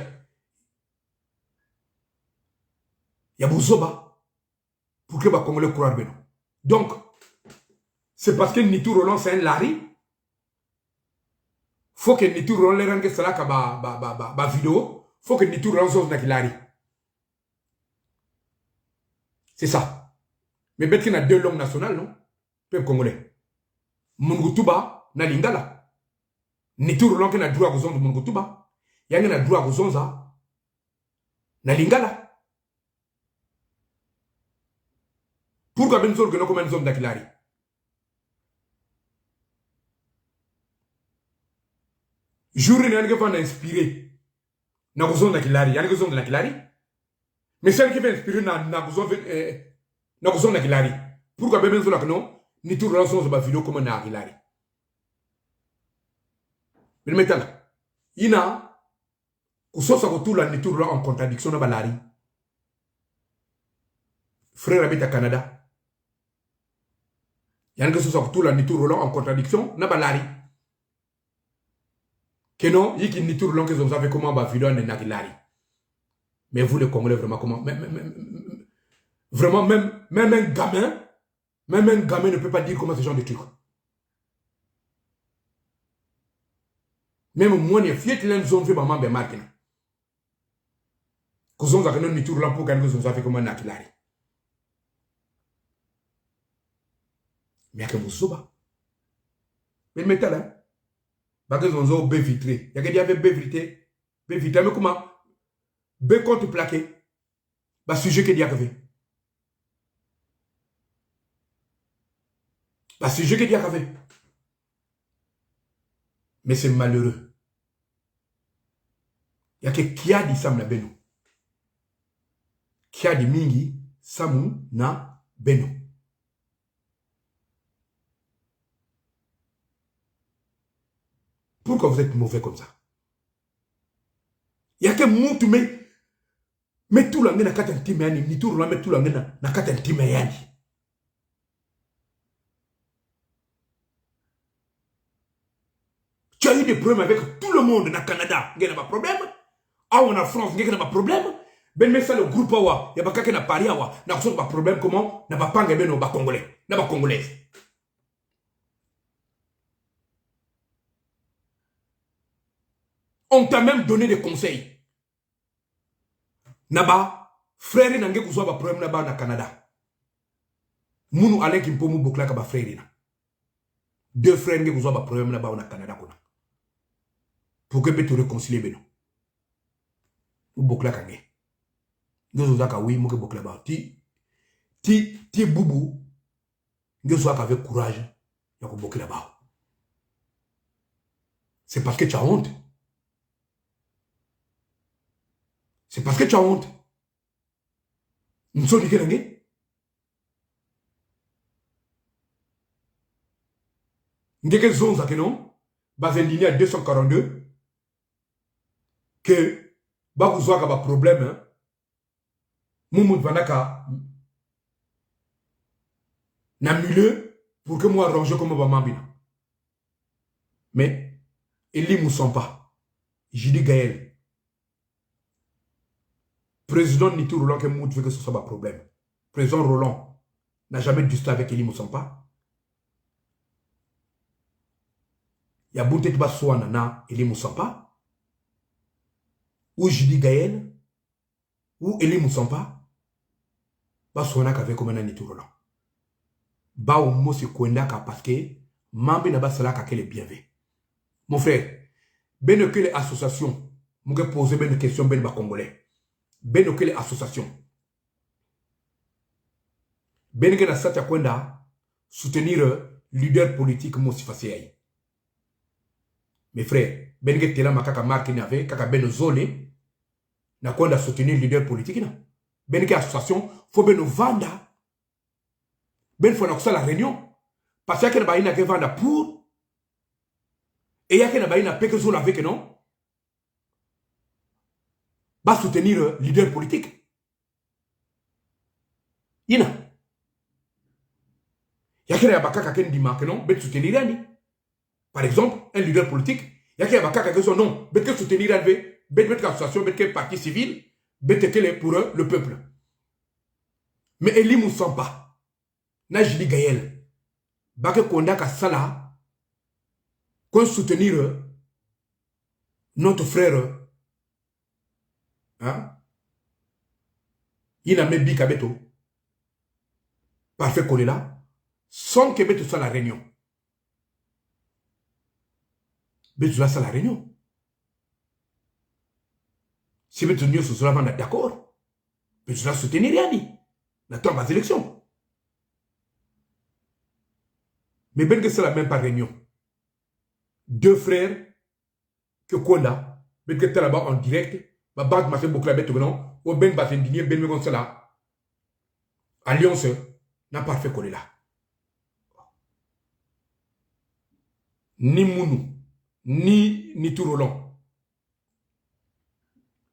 Ya bouzoba. Pour que les Congolais croient bien. Donc, c'est parce que Nitou Roland c'est un lari. Faut que Nitou Roland les rende cela ba vidéo. Faut que Nitou Roland soit un lari. C'est ça. Mais bête qu'il y a deux langues nationales, non? Peuple congolais. Mungutuba na lingala. Nitou Roland qui a droit à de Mungutuba. Il y a droit à Zonza na lingala. Pourquoi ben zone que nous comme une zone d'Akilari? Jour il y a un qui inspiré na zone d'Akilari, il y a une zone de l'Akilari. Mais celle qui va inspirer na zone d'Akilari. Pourquoi ben zone que non? Ni tout le monde vidéo comme na Akilari. Mais maintenant, il y a tout la ni tout en contradiction na balari. Frère habite à Canada. Il y a un qui tout la nitou roulant en contradiction, n'a pas l'ari. Que non, il y a une nitou roulant que vous avez comment va vidéo n'a l'ari. Mais vous les Congolais vraiment comment, vraiment même un gamin ne peut pas dire comment ce genre de truc. Même moi, il y a fiet qui zone fait maman ben marqué. Que vous avez une nitou roulant pour gagner que vous avez comment n'a l'ari. Mais il y a que vous soba. Mais le métal, hein? Parce que vous avez B vitré. Il y a que des B vitré. B vitré, mais comment? B compte plaqué. Bah, sujet que dia fait. Bah, sujet que dia fait. Mais c'est malheureux. Il y a que qui a dit Sam na Beno. Qui a dit Mingi, Samu na Beno. Pourquoi vous êtes mauvais comme ça? Il y a que moutou mais tout le monde n'a qu'à t'intimer, ni tout le monde tout le monde n'a qu'à t'intimer. Tu as eu des problèmes avec tout le monde dans le Canada, il n'y a pas de problème. Ah, on a France, il n'y a pas de problème. Ben, mais ça, le groupe, il n'y a pas quelqu'un qui a Paris, il n'y a pas de problème. Comment? Il n'y a pas de Congolais, il n'y a pas de Congolais. On t'a même donné des conseils. Naba, frère nange kuzwa ba problème naba na Canada. Munu Alain Kimpomu bokla ka ba frère na. Deux frères nge kuzwa ba problème naba na Canada kuna. Pour que tu réconcilier beno. Ou bokla ka nge. Nge zaka oui mo ke bokla ba. Ti bubu. Nge zaka avec courage ya ko bokla ba. C'est parce que tu as honte. C'est parce que tu as honte. Nsoni Kelenge. Ngeke zonza que non. Bazendini à 242. Que. Bakouzoaka ba problème. Moumoud Vanaka. Na milieu. Pour que moi arrange comme Bamambina. Mais. Ils ne sont pas. Jidi Gaël. Président Niti Roland que Mout veut que ce soit un problème. Président Roland n'a jamais discuté avec Elie Moussampa. Il y a Boutet Bassoa Nana Elie Moussampa. Ou Jidi Gaël. Ou Elie Moussampa. Bassoa Nana avec comme un Niti Roland. Ba ou mo se kwendaka parce que Mambi n'a pas cela qu'elle est bienvenue. Mon frère, ben que les associations, je vais poser une question ben ba congolais. Ben que les associations. Ben que la Satia Kwenda soutenir leader politique Moussi Fassi. Mes frères, ben que tela makaka marque n'avait kaka ben zone na Kwenda soutenir leader politique na. Ben que association faut ben vanda. Ben faut na la réunion parce que na ba ina ke vanda pour et y'a qu'un baïna peke zone avec non va soutenir le leader politique. Y'a qu'un bakaka ken di marque non bet soutenir yani. Par exemple, un leader politique, y'a qu'un bakaka que son non bet que soutenir alvé bet mettre l'association bet que parti civil bet que pour eux, le peuple. Mais Elie Moussampa na Jili Gaël bake konda ka sala qu'on soutenir notre frère, hein? Il a mis Bika Beto, parfait qu'on est là, sans que Beto soit la réunion. Beto soit la réunion. Si Beto nous sommes d'accord, Beto soit soutenir rien. N'attend pas l'élection. Mais ben que c'est la même pas réunion. Deux frères que Konda, ben que là-bas en direct, ma banque m'a fait beaucoup la bête non, ou ben va faire dîner, ben me comme cela. Alliance n'a pas fait qu'on est là. Ni Mounou, ni Tourolon,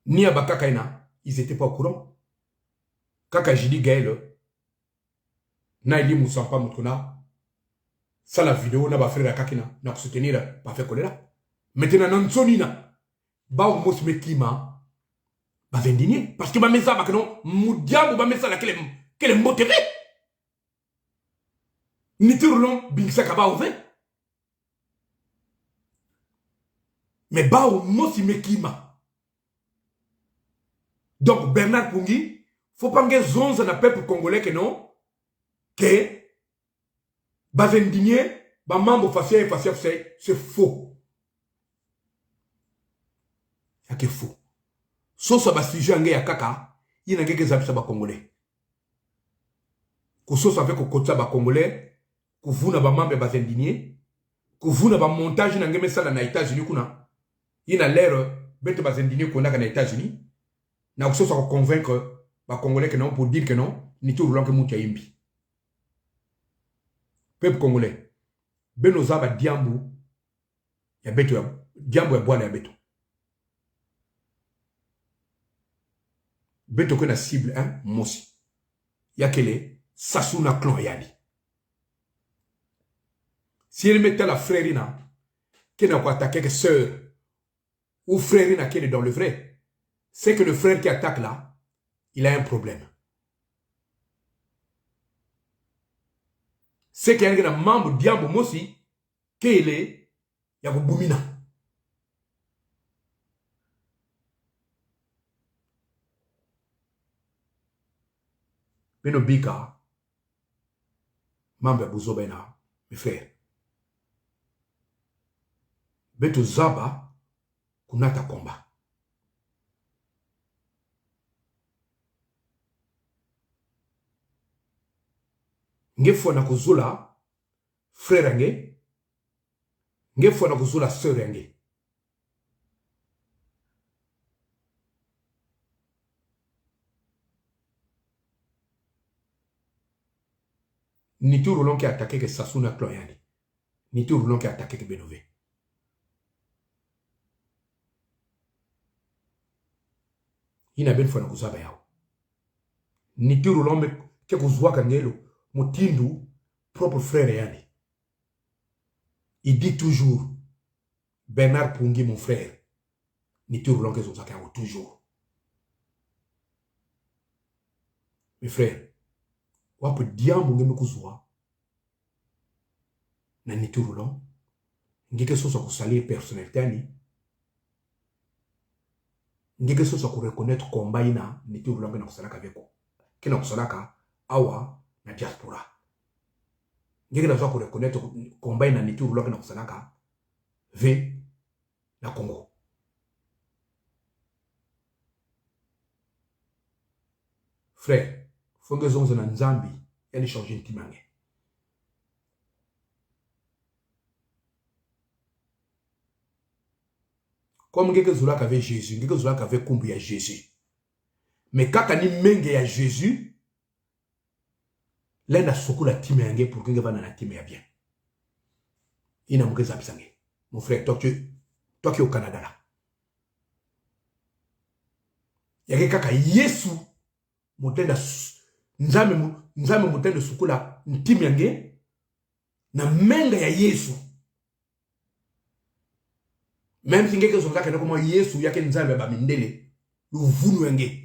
ni Abakakaina, ils n'étaient pas au courant. Kaka Jidi Gaël, na Elie Moussampa Moutona, ça la vidéo n'a pas fait la kakina, n'a soutenir, pas fait qu'on est là. Maintenant, non sonina, ba ou mos me klima, ba vendinier, parce que ma mesa ba non, moudiam ou ba mesa la qu'elle est motivée. Ni Tourolon, bingsa kaba ouvé. Mais ba ou mos me klima. Donc, Bernard Pungi, faut pas que zonze na peuple congolais que non, que, ba vendinier, ba mambo facial, c'est faux. C'est faux. Sauf que si je suis kaka, il y a quelques habitants congolais. Que ce soit avec le côté congolais, que vous n'avez pas membre de indigné, que vous n'avez pas montage dans les États-Unis, il y a l'air bête de indigné qu'on a dans les États-Unis. N'a que ce soit convaincre les Congolais que non, pour dire que non, ni tout le monde que moutia imbi. Peuple congolais, ben nos abats diambo, il y a bête, diambo et bois et bête. Beto que na cible hein mosi ya kele sasuna clan yali si elle mettait la frérina qui n'a pas attaqué que sœur ou frérina qui est dans le vrai c'est que le frère qui attaque là il a un problème c'est qu'il y a un membre diambo mosi qui est ya bumina. Beno Bika, membre Bouzo Bena, mes frères. Beto Zaba, Kunata combat. Ngefo na kuzula, frère nge, ngefo na kuzula sœur nge. Ni tout Roland qui a attaqué que Sassouna Kloyani. Ni tout Roland qui a attaqué que Benové. Il n'a pas fait de choses. Ni tout Roland qui a besoin de Motindu, propre frère yani. Il dit toujours, Bernard Pungi, mon frère, ni tout Roland qui a besoin toujours. Mes frères, on peut dire que vous avez na ni tout Roland, il que ce soit pour saluer personnalité, il que ce soit pour reconnaître combat ni tout Roland qui n'a pas avec vous. Qui n'a pas awa na diaspora. Ngeke na pour reconnaître combat na nitu loka na kusanaka ve na Congo. Frère, faut que zonzo na Nzambi elle changer ntimange. Comme ngeke zola avec Jésus, ngeke zola avec kumbu ya Jésus. Mais quand on y menge ya Jésus, l'un a soukou la time yange pour que va na time ya bien. Il n'a pas de mon frère, toi qui es au Canada là. Il y a quelqu'un qui Yesu motenda nzame motenda soukou la time yange na menga ya Yesu. Même si quelqu'un sont là qui n'a comment Yesu yake nzame ba mindele, le vunu yange.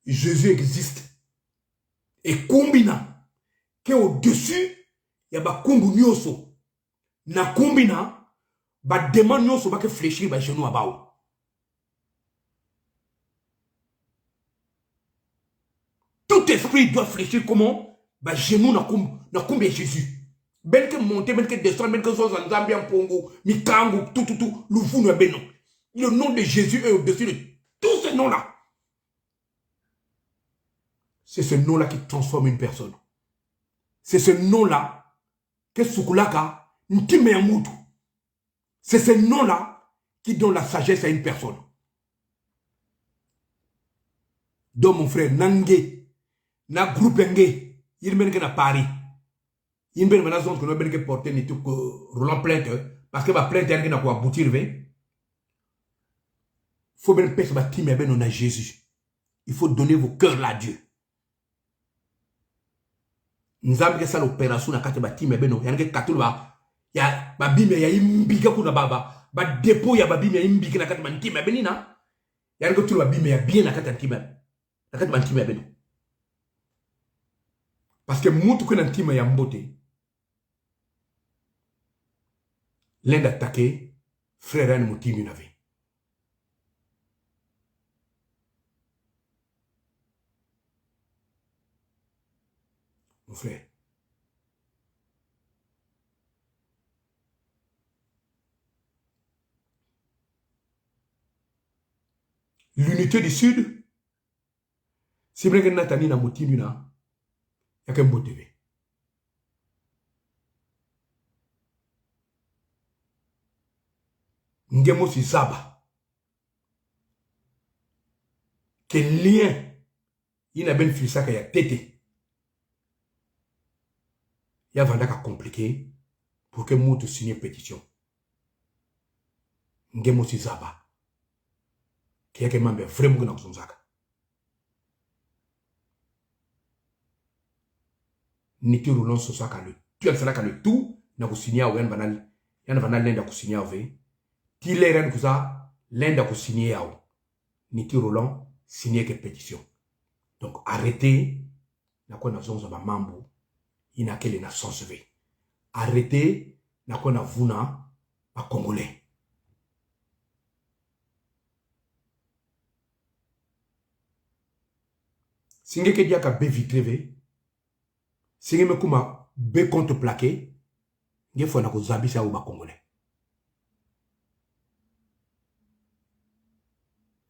Jésus existe. Et combina que au-dessus, il y a ba kumbu nyoso. Na combina, ba demande nyoso ba ke fléchir ba genou abao. Tout esprit doit fléchir comment? Ba genou na kumbi Jésus. Ben que monter, ben que descendre, ben que soit en Zambie, en Pongo, Mikango, tout, l'ouvou no beno. Le nom de Jésus est au-dessus de tous ces noms-là. C'est ce nom-là qui transforme une personne. C'est ce nom-là que Soukoulaka Ntime Yamutu. C'est ce nom-là qui donne la sagesse à une personne. Donc mon frère, Nangé, na groupe Nangé, il mène à Paris. Il mène à zone que nous avons porté ni tout Roland plainte parce que ma plainte est n'a pas aboutir. Faut bien penser que Tim ben on a Jésus. Il faut donner vos cœurs là à Dieu. Nous avons fait l'opération na kati bati mebeno yange katulu ya babime ya imbika kuna ba dépôt ya babime ya imbika na kati mantima benina yange tulu babime ya bien na kati antima na kati mantima beno parce que mutu kuna antima ya mbote l'un d'attaquer frère en mutimi na vie. Mon frère. L'unité du Sud, si vous avez Nathalie na motinu na, il y a qu'un beau TV. Ngemo si Zaba. Quel lien il y a ben filsa qui a tété. Il y a vraiment compliqué pour que nous signions une pétition. Ngemo si Zaba. Qui est membre vraiment dans son sac. Ni tu roulant ce sac à le. Tu as ça le tout, n'a pas signé au banal. Y'en a banal l'un d'à signer avec. Ti les reines que ça, l'un d'à signer à ni tu roulant signer que pétition. Donc arrêtez. N'a quoi n'a zonza ba mambo. Il n'a qu'elle n'a sens ve. Arrêtez. N'a quoi n'a vuna à Congolais. Singe ke dia ka be vitreve, singe me kuma be compte plaqué, nge fona ko zabisa ou ba Congolais.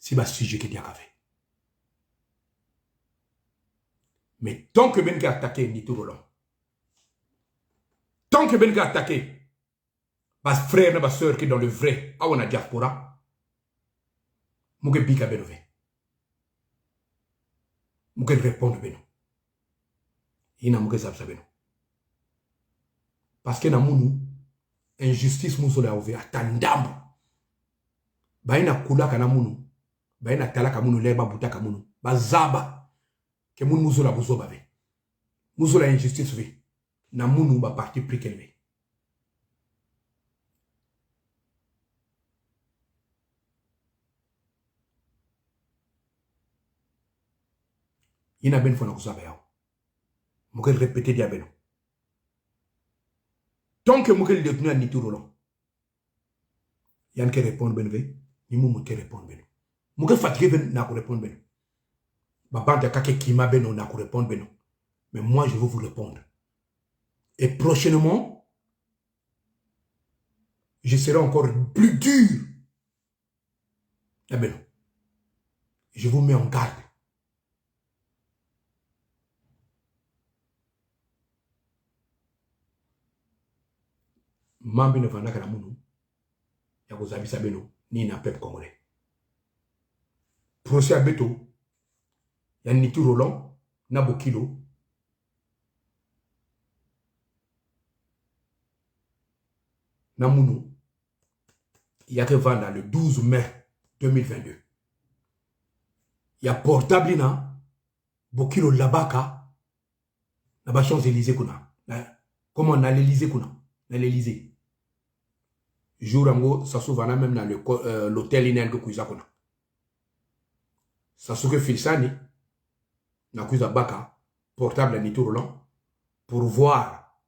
Si ba sujet ke dia ka fait. Mais tant que ben ka attaqué ni tout Roland. Tant que ben ka attaqué bas frère na ba sœur qui dans le vrai, a on a diaspora. Muge bika benove. Muge répondre beno. Ina muge zabsa beno. parce que na munu injustice muzo la ove atandambo baina kulaka na munu baina talaka munu leba butaka munu bazaba ke munu muzo la buzo babe muzo la injustice ve na munu ba parti pris kelve ina ben fona kusaba yao mukel répéter dia beno tant que mukel détenu à Nitourolan yan ke répondre ben ve ni mu ke répondre ben mukel fatigué ben na ko répondre ben babante kake kima ben na ko répondre ben mais moi je veux vous répondre et prochainement je serai encore plus dur eh ben je vous mets en garde. Mambi ne vanda kana munu ya kozabisa beno ni na peuple congolais. Procès abeto ya Nitourolan na Bokilo na munu il y a que vanda le 12 mai 2022. Il y a portable na Bokilo Labaka na ba Champs-Élysées kuna. Comment on a l'Élysée kuna? Na l'Élysée. Jour ango Sassou vana même dans l'hôtel inen que kuiza kuna. Sassou que Filsani na kuiza baka portable Nitourolan pour voir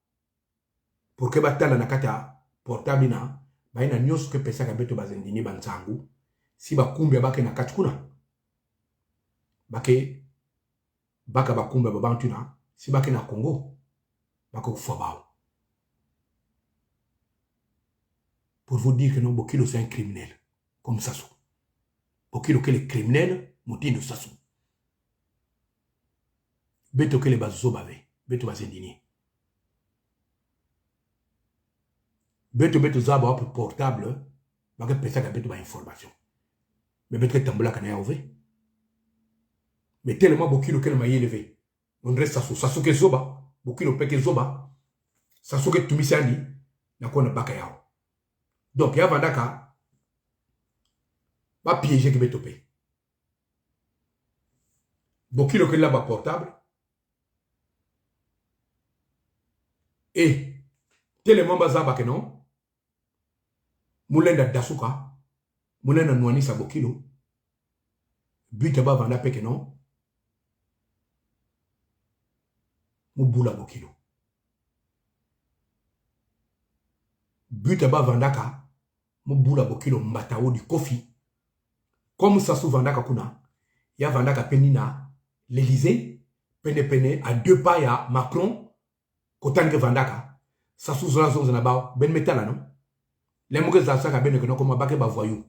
pour que batala na kata portable na baina nyos que pesa ka beto bazendini banzangu si bakumbi bake na katkuna bake baka bakumbi babantuna si bake na Congo bako fobao. Pour vous dire que non, Bokilo c'est un criminel, comme Sassou. Bokilo que les criminels, moutine Sassou. Beto que les bazo bave, beto bazendini. Beto zaba op portable, bague pesa ka beto ba information. Mais beto que tambula kana ove. Mais tellement Bokilo que le maïe élevé. On reste Sassou, Sassou que zoba, Bokilo peke zoba, Sassou que tumisani, na kona baka yao. Donc, il y a Vandaka, va piéger que Betopé. Bokilo que là-bas portable. Et, tellement bazaba que non, Moulenda Dasuka, Moulenda Nouanisa Bokilo, Butaba Vanda que non, Mouboula Bokilo. Butaba Vandaka, Mouboula Bokilo Mbatao du Kofi. Comme Sassou Vandaka Kuna, ya Vandaka Penina, l'Élysée, Pene à 2 pas ya Macron, Kotange Vandaka, Sassou Zolazon Zanaba, Ben Metala non? Les mots que Zassaka Ben que non, comme Bake Bavoyou.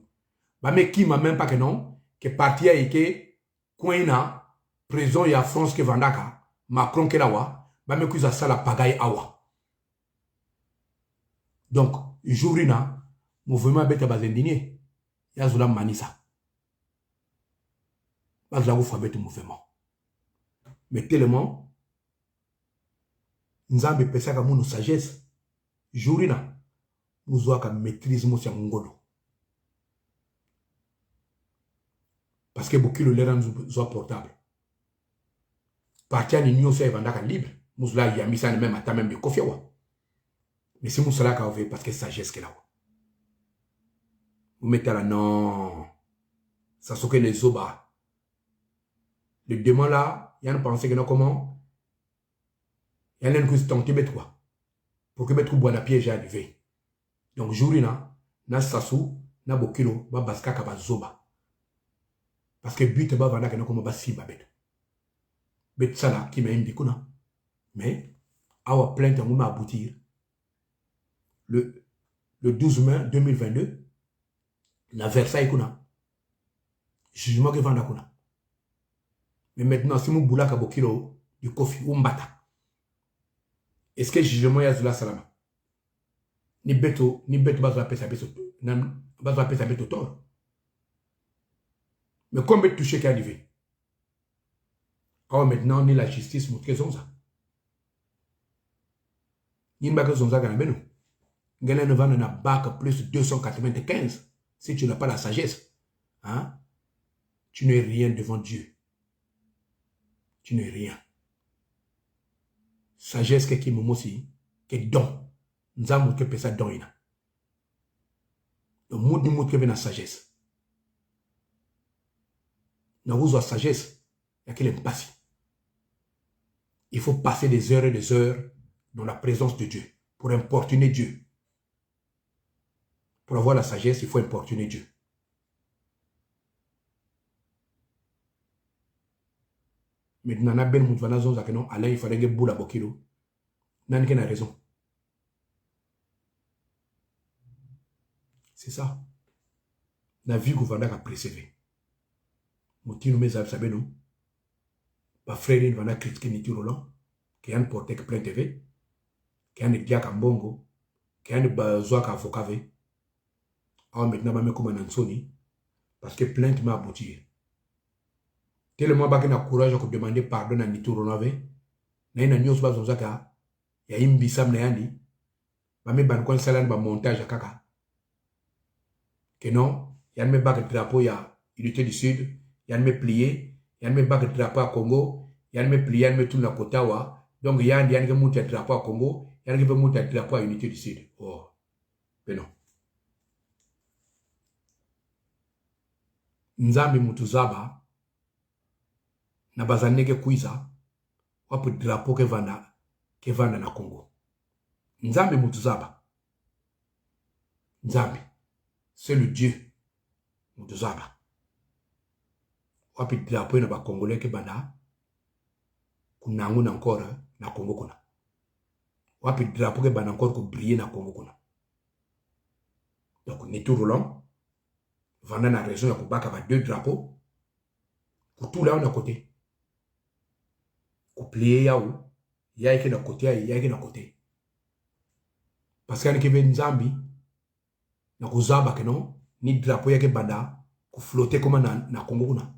Ba me qui m'a même pas que non, que parti a été, Kouina, prison ya France que Vandaka, Macron que la wa, ba me kuza sala pagaille awa. Donc, jourina, mouvement beta bazendini, ya zula manisa. Bazla vous fait bête mouvement. Mais tellement, nzambe pesa ka munu sagesse, jourina, mouzoa ka maîtrise mosia ngolo. Parce que beaucoup le l'air soit portable. Partia ni nyo se vandaka libre, mouzla yamisa ni même à ta même de kofiawa. Mais si moussala ka ove parce que sagesse que là. Vous mettez là, non. Ça s'occupe les oba. Le démon là, il y a une pensée que non, comment? Il y a une chose tentée bête quoi. Pour que bête bois la piège arrivé. Donc, jourina, na sassou, na bokilo, ba baska ka ba zoba. Parce que but ba vanda que non, comment ba si ba bête. Bête ça là, qui m'a indi kuna. Mais, awa plainte en m'a aboutir. Le 12 mai 2022, na Versailles kuna. Jugement que vanda kuna. Mais maintenant, si mon boula ka bokilo du kofi ou mbata. Est-ce que jugement ya zula salama? Ni beto bazo apesa beto. Bazo apesa beto tort. Mais comme beto touché qui est arrivé. Alors maintenant, ni la justice montre ça. Il n'y a pas de zonza kana beno. Ngana ne va na bac plus 295 si tu n'as pas la sagesse. Hein? Tu n'es rien devant Dieu. Tu n'es rien. Sagesse qui me aussi, qui est don. Nous avons que ça don. Le monde du monde qui vient la sagesse. Nous avons la sagesse. Il y a qu'il est passé. Il faut passer des heures et des heures dans la présence de Dieu pour importuner Dieu. Pour avoir la sagesse, il faut importuner Dieu. Maintenant, Alain, il fallait que boule à Bokilo. N'a qu'une raison. C'est ça. La vie gouvernante a préservé. Moutino mes amis savez nous. Pas frère il va critiquer Niti Roland, qui a un porté que plein TV, qui a un diak en bongo, qui a un besoin qu'à focave. Alors maintenant, je comme un ansoni, parce que plainte m'a abouti. Tellement que na courage pour demander pardon à Niti Roland, na ina news ba zonzaka, ya imbisam na yandi, ba me ban kon salan ba montage à kaka. Que non, il y a un drapeau, il y a unité du Sud, il y a un plié, il y a un drapeau à Congo, il y a un plié, il y a un tout na Kotawa. Donc il y a un drapeau à Congo, il y a un drapeau à unité du Sud. Oh, mais non. Nzambi mutuzaba, na bazanege kuiza, wapu drapeau ke vanda na Congo. Nzambi mutuzaba. Nzambi. C'est le Dieu. Mutuzaba. Wapi drapeau na ba Congolais ke banda kunangu na encore na Congo kuna. Wapi drapeau ke banda encore ko briller na Congo kuna. Donc Niti Roland vanda na raison ya kubaka ba deux drapeaux. Pour tout là on a côté. Ko plier yaou, ya eke na côté, ya eke na côté. Parce que ane ben Nzambi na kuzaba ke non ni drapeau yake banda ku flotter comme na Congo kuna.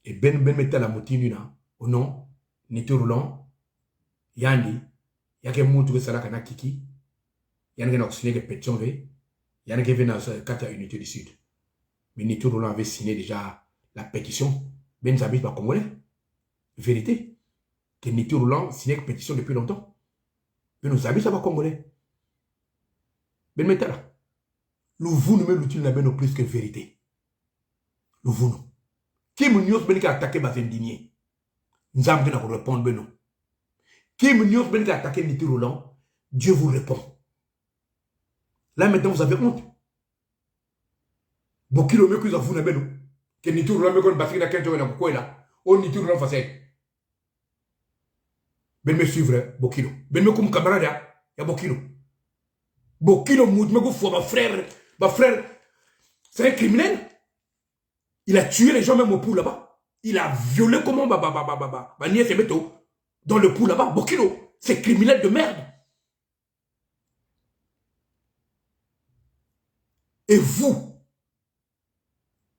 Et ben mettait la motine na au nom Niti Roland yandi yake mutu ke sala kana kiki yandi na signé que pétition ve yandi ke vena kata unité du Sud. Mais Niti Roland avait signé déjà la pétition ben Nzambi pas congolais. Vérité que Niti Roland signait une pétition depuis longtemps. Mais nous habitons pas congolais. Ben mettait là. Le vous nous met l'outil n'a ben plus que vérité. Le vous nous. Qui me nyos ben qui a attaqué bas indigné. Nzambi n'a pas répondre ben non. Qui me nyos ben qui a attaqué Niti Roland, Dieu vous répond. Là maintenant vous avez honte. Bokilo me kuza vous n'a ben non. Que Niti Roland me kon battre na kento na quoi là. Oh Niti Roland facette. Ben me suivre Bokilo. Ben me comme camarade ya Bokilo. Bokilo moud me go fou ma frère. Ma frère, c'est un criminel. Il a tué les gens même au pool là-bas. Il a violé comment ma nièce et Beto dans le pool là-bas. Bokilo, c'est criminel de merde. Et vous,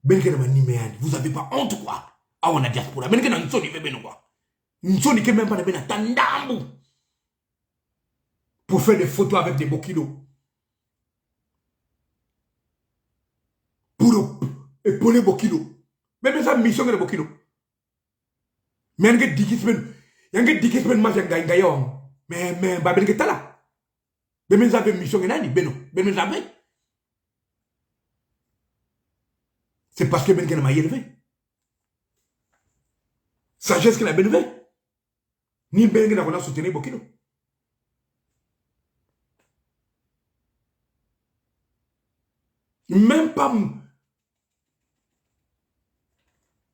vous avez pas honte quoi? Ah on a diaspora. Ben que n'en sonne ben quoi? N'soni que même pas de ben tandambu pour faire des photos avec des Bokilo. Pour épauler Bokilo. Même ça mission de Bokilo. Mais il y a des dikismen ma janga ngayon. Mais babel que tala. Mais ça avait mission nani beno. Mais ça avait. C'est parce que ben que m'a élevé. Sagesse que la ben élevé. Ni ben que n'a soutenir Bokilo. Même pas.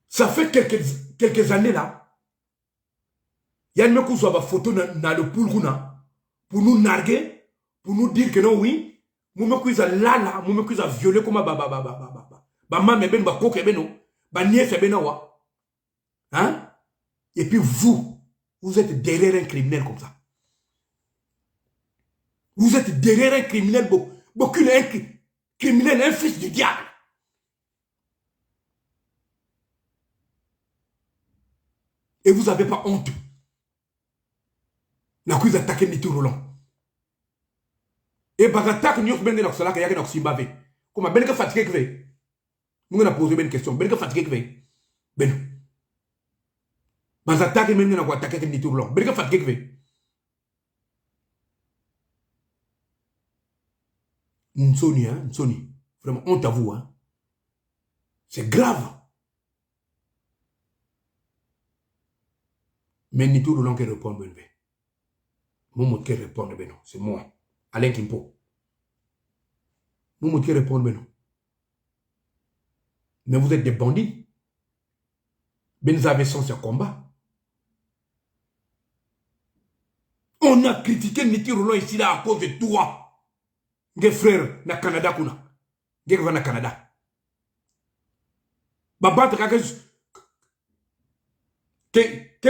Ça fait quelques années là. Il y a une photo dans le pool pour nous narguer, pour nous dire que non, oui, nous me là, nous me violer comme maman ben ba coque ben non, ba nièce ben non. Hein? Et puis vous êtes derrière un criminel comme ça. Vous êtes derrière un criminel, beaucoup un criminel, un fils du diable. Et vous n'avez pas honte. Na kuiza attaquer Niti Roland. Et par attaque, nous avons dit que y'a que Zimbabwe. Comment ben que fatigué que fait? Nous avons posé une question. Ben que fatigué que fait? Ben. Par attaque, nous avons attaqué Niti Roland. Ben que fatigué que fait? Nsoni, hein, Nsoni. Vraiment, honte à vous, hein. C'est grave. Mais Niti Roland qui répond, ben. Moumou qui répond, ben non. C'est moi. Alain Kimpo. Moumou qui répond, ben non. Mais vous êtes des bandits. Ben vous avez sens à combat. On a critiqué Niti Roland ici là à cause de toi. Nge frère na Canada kuna. Nge va na Canada. Baba que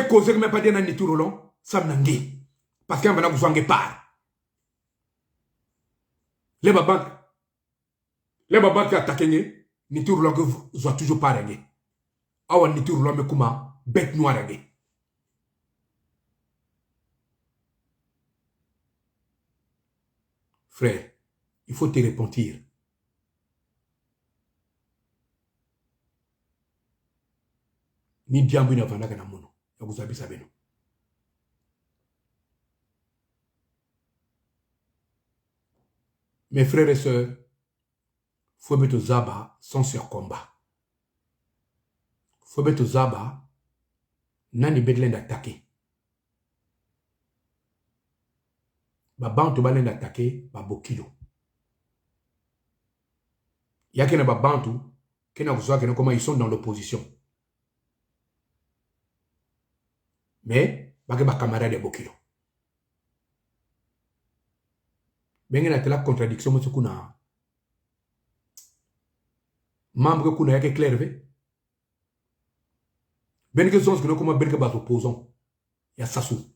cause que me pas dire na Niti Roland, ça m'nangi. Parce qu'on va na vous pas. Les babans qui attaquent Niti Roland que vous avez toujours pas régné. Awa Niti Roland me kuma bête noire régné. Frère, il faut te repentir. Ni diambu na vanda kana mono. Ya kuzabi sabeno. Mes frères et sœurs, faut mettre Zaba sans sur combat. Faut mettre Zaba, nani bedlen d'attaquer. Ba bantu balen d'attaquer, ba bokilo. Y'a qu'un ba bantu, qu'un a comment ils sont dans l'opposition. Mais, ba camarade de bokilo. Bengen a la contradiction, monsieur kuna. Membre kuna y'a que clair, ben que sens que nous comment ben que bas opposants. Il y a Sassou.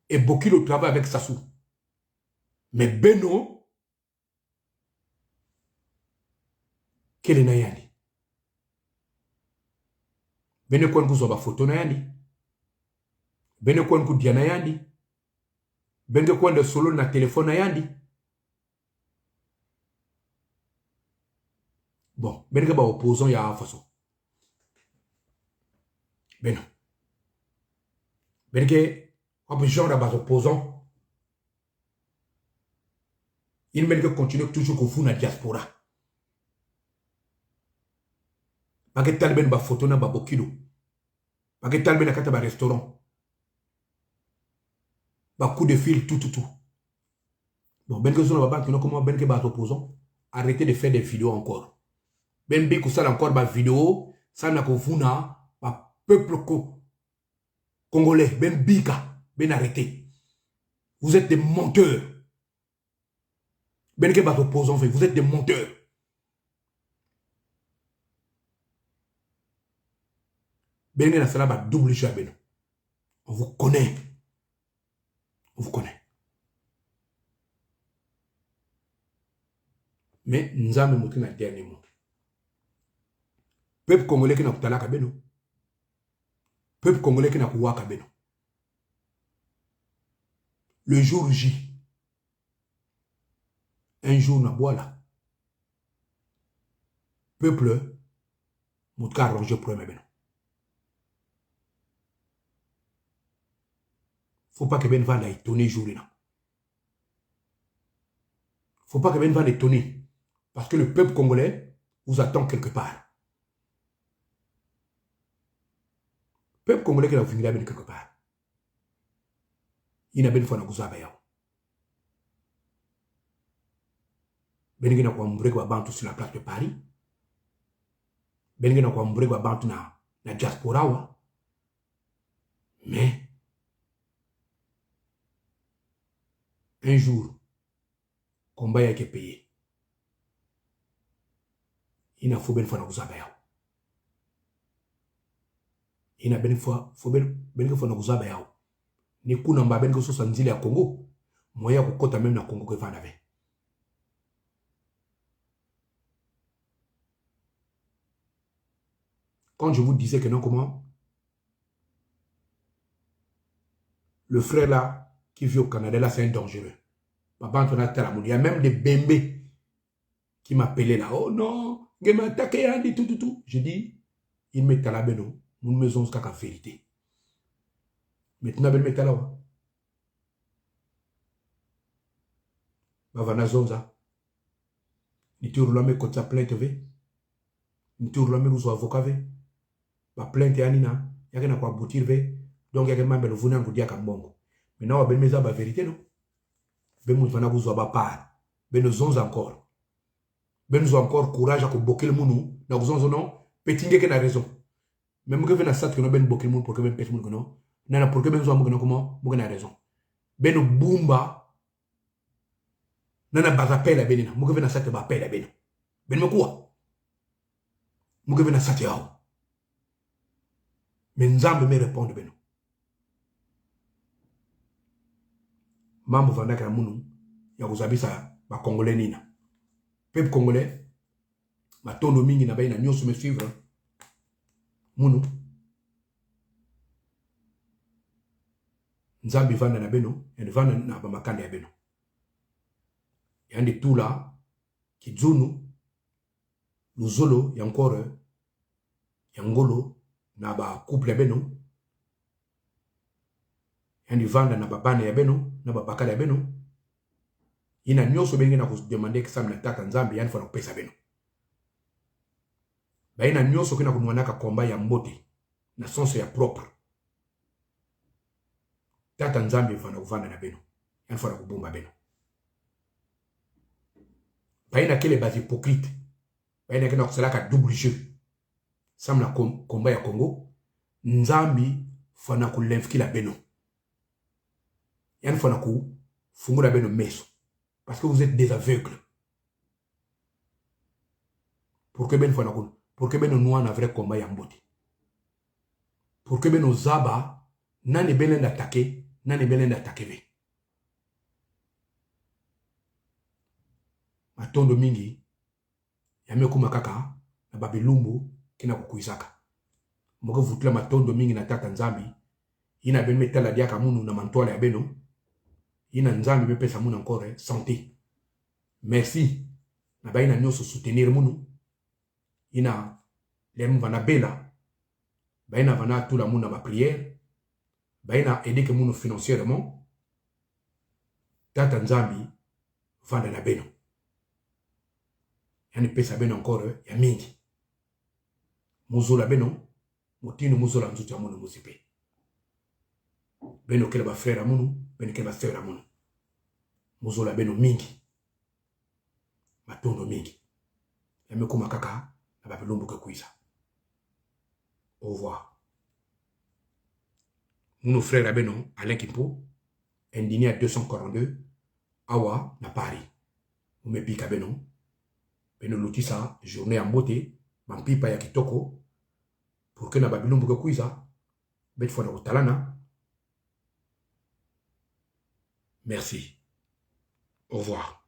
Et Bokilo travaille avec Sassou. Mais Beno, quel est Nayandi? Beno quoi nous avons photo Nayandi? Beno quoi nous dia Nayandi? Beno quoi de solo na téléphone Nayandi? Bon, ben que bas opposants il y a une façon. Ben non. Ben que, comme genre de bas opposants, il mène que continue toujours que vous na diaspora. Parce que talben ba photo na ba bokilo. Parce que talben na kata ba restaurant. Ba coup de fil, tout. Bon, ben que son ba banque, comment ben que bas opposants, arrêtez de faire des vidéos encore. Ben que ça encore ba vidéo, ça n'a que vous na, ba peuple congolais, ben bika, ben arrêtez. Vous êtes des menteurs. Ben que bas opposants, vous êtes des menteurs. Ben que na sala ba double chabeno. On vous connaît. On vous connaît. Mais nous avons montré un dernier mot. Peuple congolais qui n'a pas de beno. Peuple congolais qui n'a pas de beno. Le jour J, un jour n'a pas là. Peuple, mon cas arrangé pour beno. Faut pas que ben va étonner jour là. Faut pas que ben va étonner. Parce que le peuple congolais vous attend quelque part. Le peuple congolais qui a venu là quelque part. Il n'a pas de fois dans le Ben qui n'a pas mbré quoi bantu sur la place de Paris. Ben qui n'a pas mbré quoi bantu na diaspora wa. Mais un jour, combat a été payé. Il n'a pas ben fois dans le Il n'a ben fois dans le ni kuna mba ben que ce soit nzili ya Congo. Moya kokota même na Congo que va n'avait. Quand je vous disais que non, comment le frère là, qui vit au Canada, là, c'est un dangereux. Il y a même des bembés qui m'appelaient là. Oh non, il m'a attaqué, tout. Je dis, il met à la beno, nous maison jusqu'à la vérité. Maintenant, il met à la Bavana Zonza. Ni tour l'homme contre sa plainte ve. Ni tour l'homme nous avocat ve. Ba plainte anina, y'a n'a pas aboutir ve. Donc y'a que même le voulant vous dire qu'à bongo. Maintenant, on va mettre la vérité non. Ben nous vana vous avoir part. Ben nous zonza encore. Ben nous encore courage à boquer le mounou. Na vous zonzo non. Pétingue que na raison. Même que vena sat que no ben boquer le mounou pour que ben pétingue non. Nana pour que ben zo amouno comment, vous na raison. Ben nous boomba. Nana bazapela benina muke vena sate bapela beno ben mekuwa muke vena sate yao mais nzambe me répondre beno mambo vandaka na munu ya kuzabisa ba congolais nina peuple congolais matondo mingi na baina nyoso me suivre munu nzambe vanda na beno et vanda na ba makande ya beno yandi tula kizunu luzolo yankore yangolo na ba couple ya beno yandi vanda na babane ya beno na babakala ya beno ina nyoso bengi na demander que ça na taka nzambe yani fona pesa beno ba ina nyoso kina kunwanaka komba ya mbote na senso ya propre tata nzambe fona kuvanda na beno yani fona kubumba beno baina kele base hypocrite baina kena kusalaka double jeu samla komba ya Congo nzambi fana kulemfikila beno yani fana ku fungula beno meso parce que vous êtes des aveugles pour que ben fana ku pour que beno noa na vrai combat ya mbote pour que beno zaba nani belenda attaquer nani belenda attaquer ve matondo mingi yamekuma kaka na babilumbu kina kukuisaka moko vutla matondo mingi na tata nzambi ina ben metala diaka munu na mantola ya beno ina nzambi be pesa munu encore santé merci na baina nyoso soutenir munu ina lemu vana bela baina vana tula munu na ba prière baina aider que munu financièrement tata nzambi vanda na beno yani pesa beno encore ya mingi muzola beno mutino muzola nzuti ya munu musipe beno kele ba frère amunu beno kele ba sœur amunu muzola beno mingi matondo mingi yamekuma kaka na babilumbu ke kuiza au revoir munu frère beno Alain Kimpo indini à 242 awa na Paris umepika beno beno lutisa journée en beauté mampipa ya kitoko pour que na babilumbu ke kuiza bet fona utalana. Merci. Au revoir.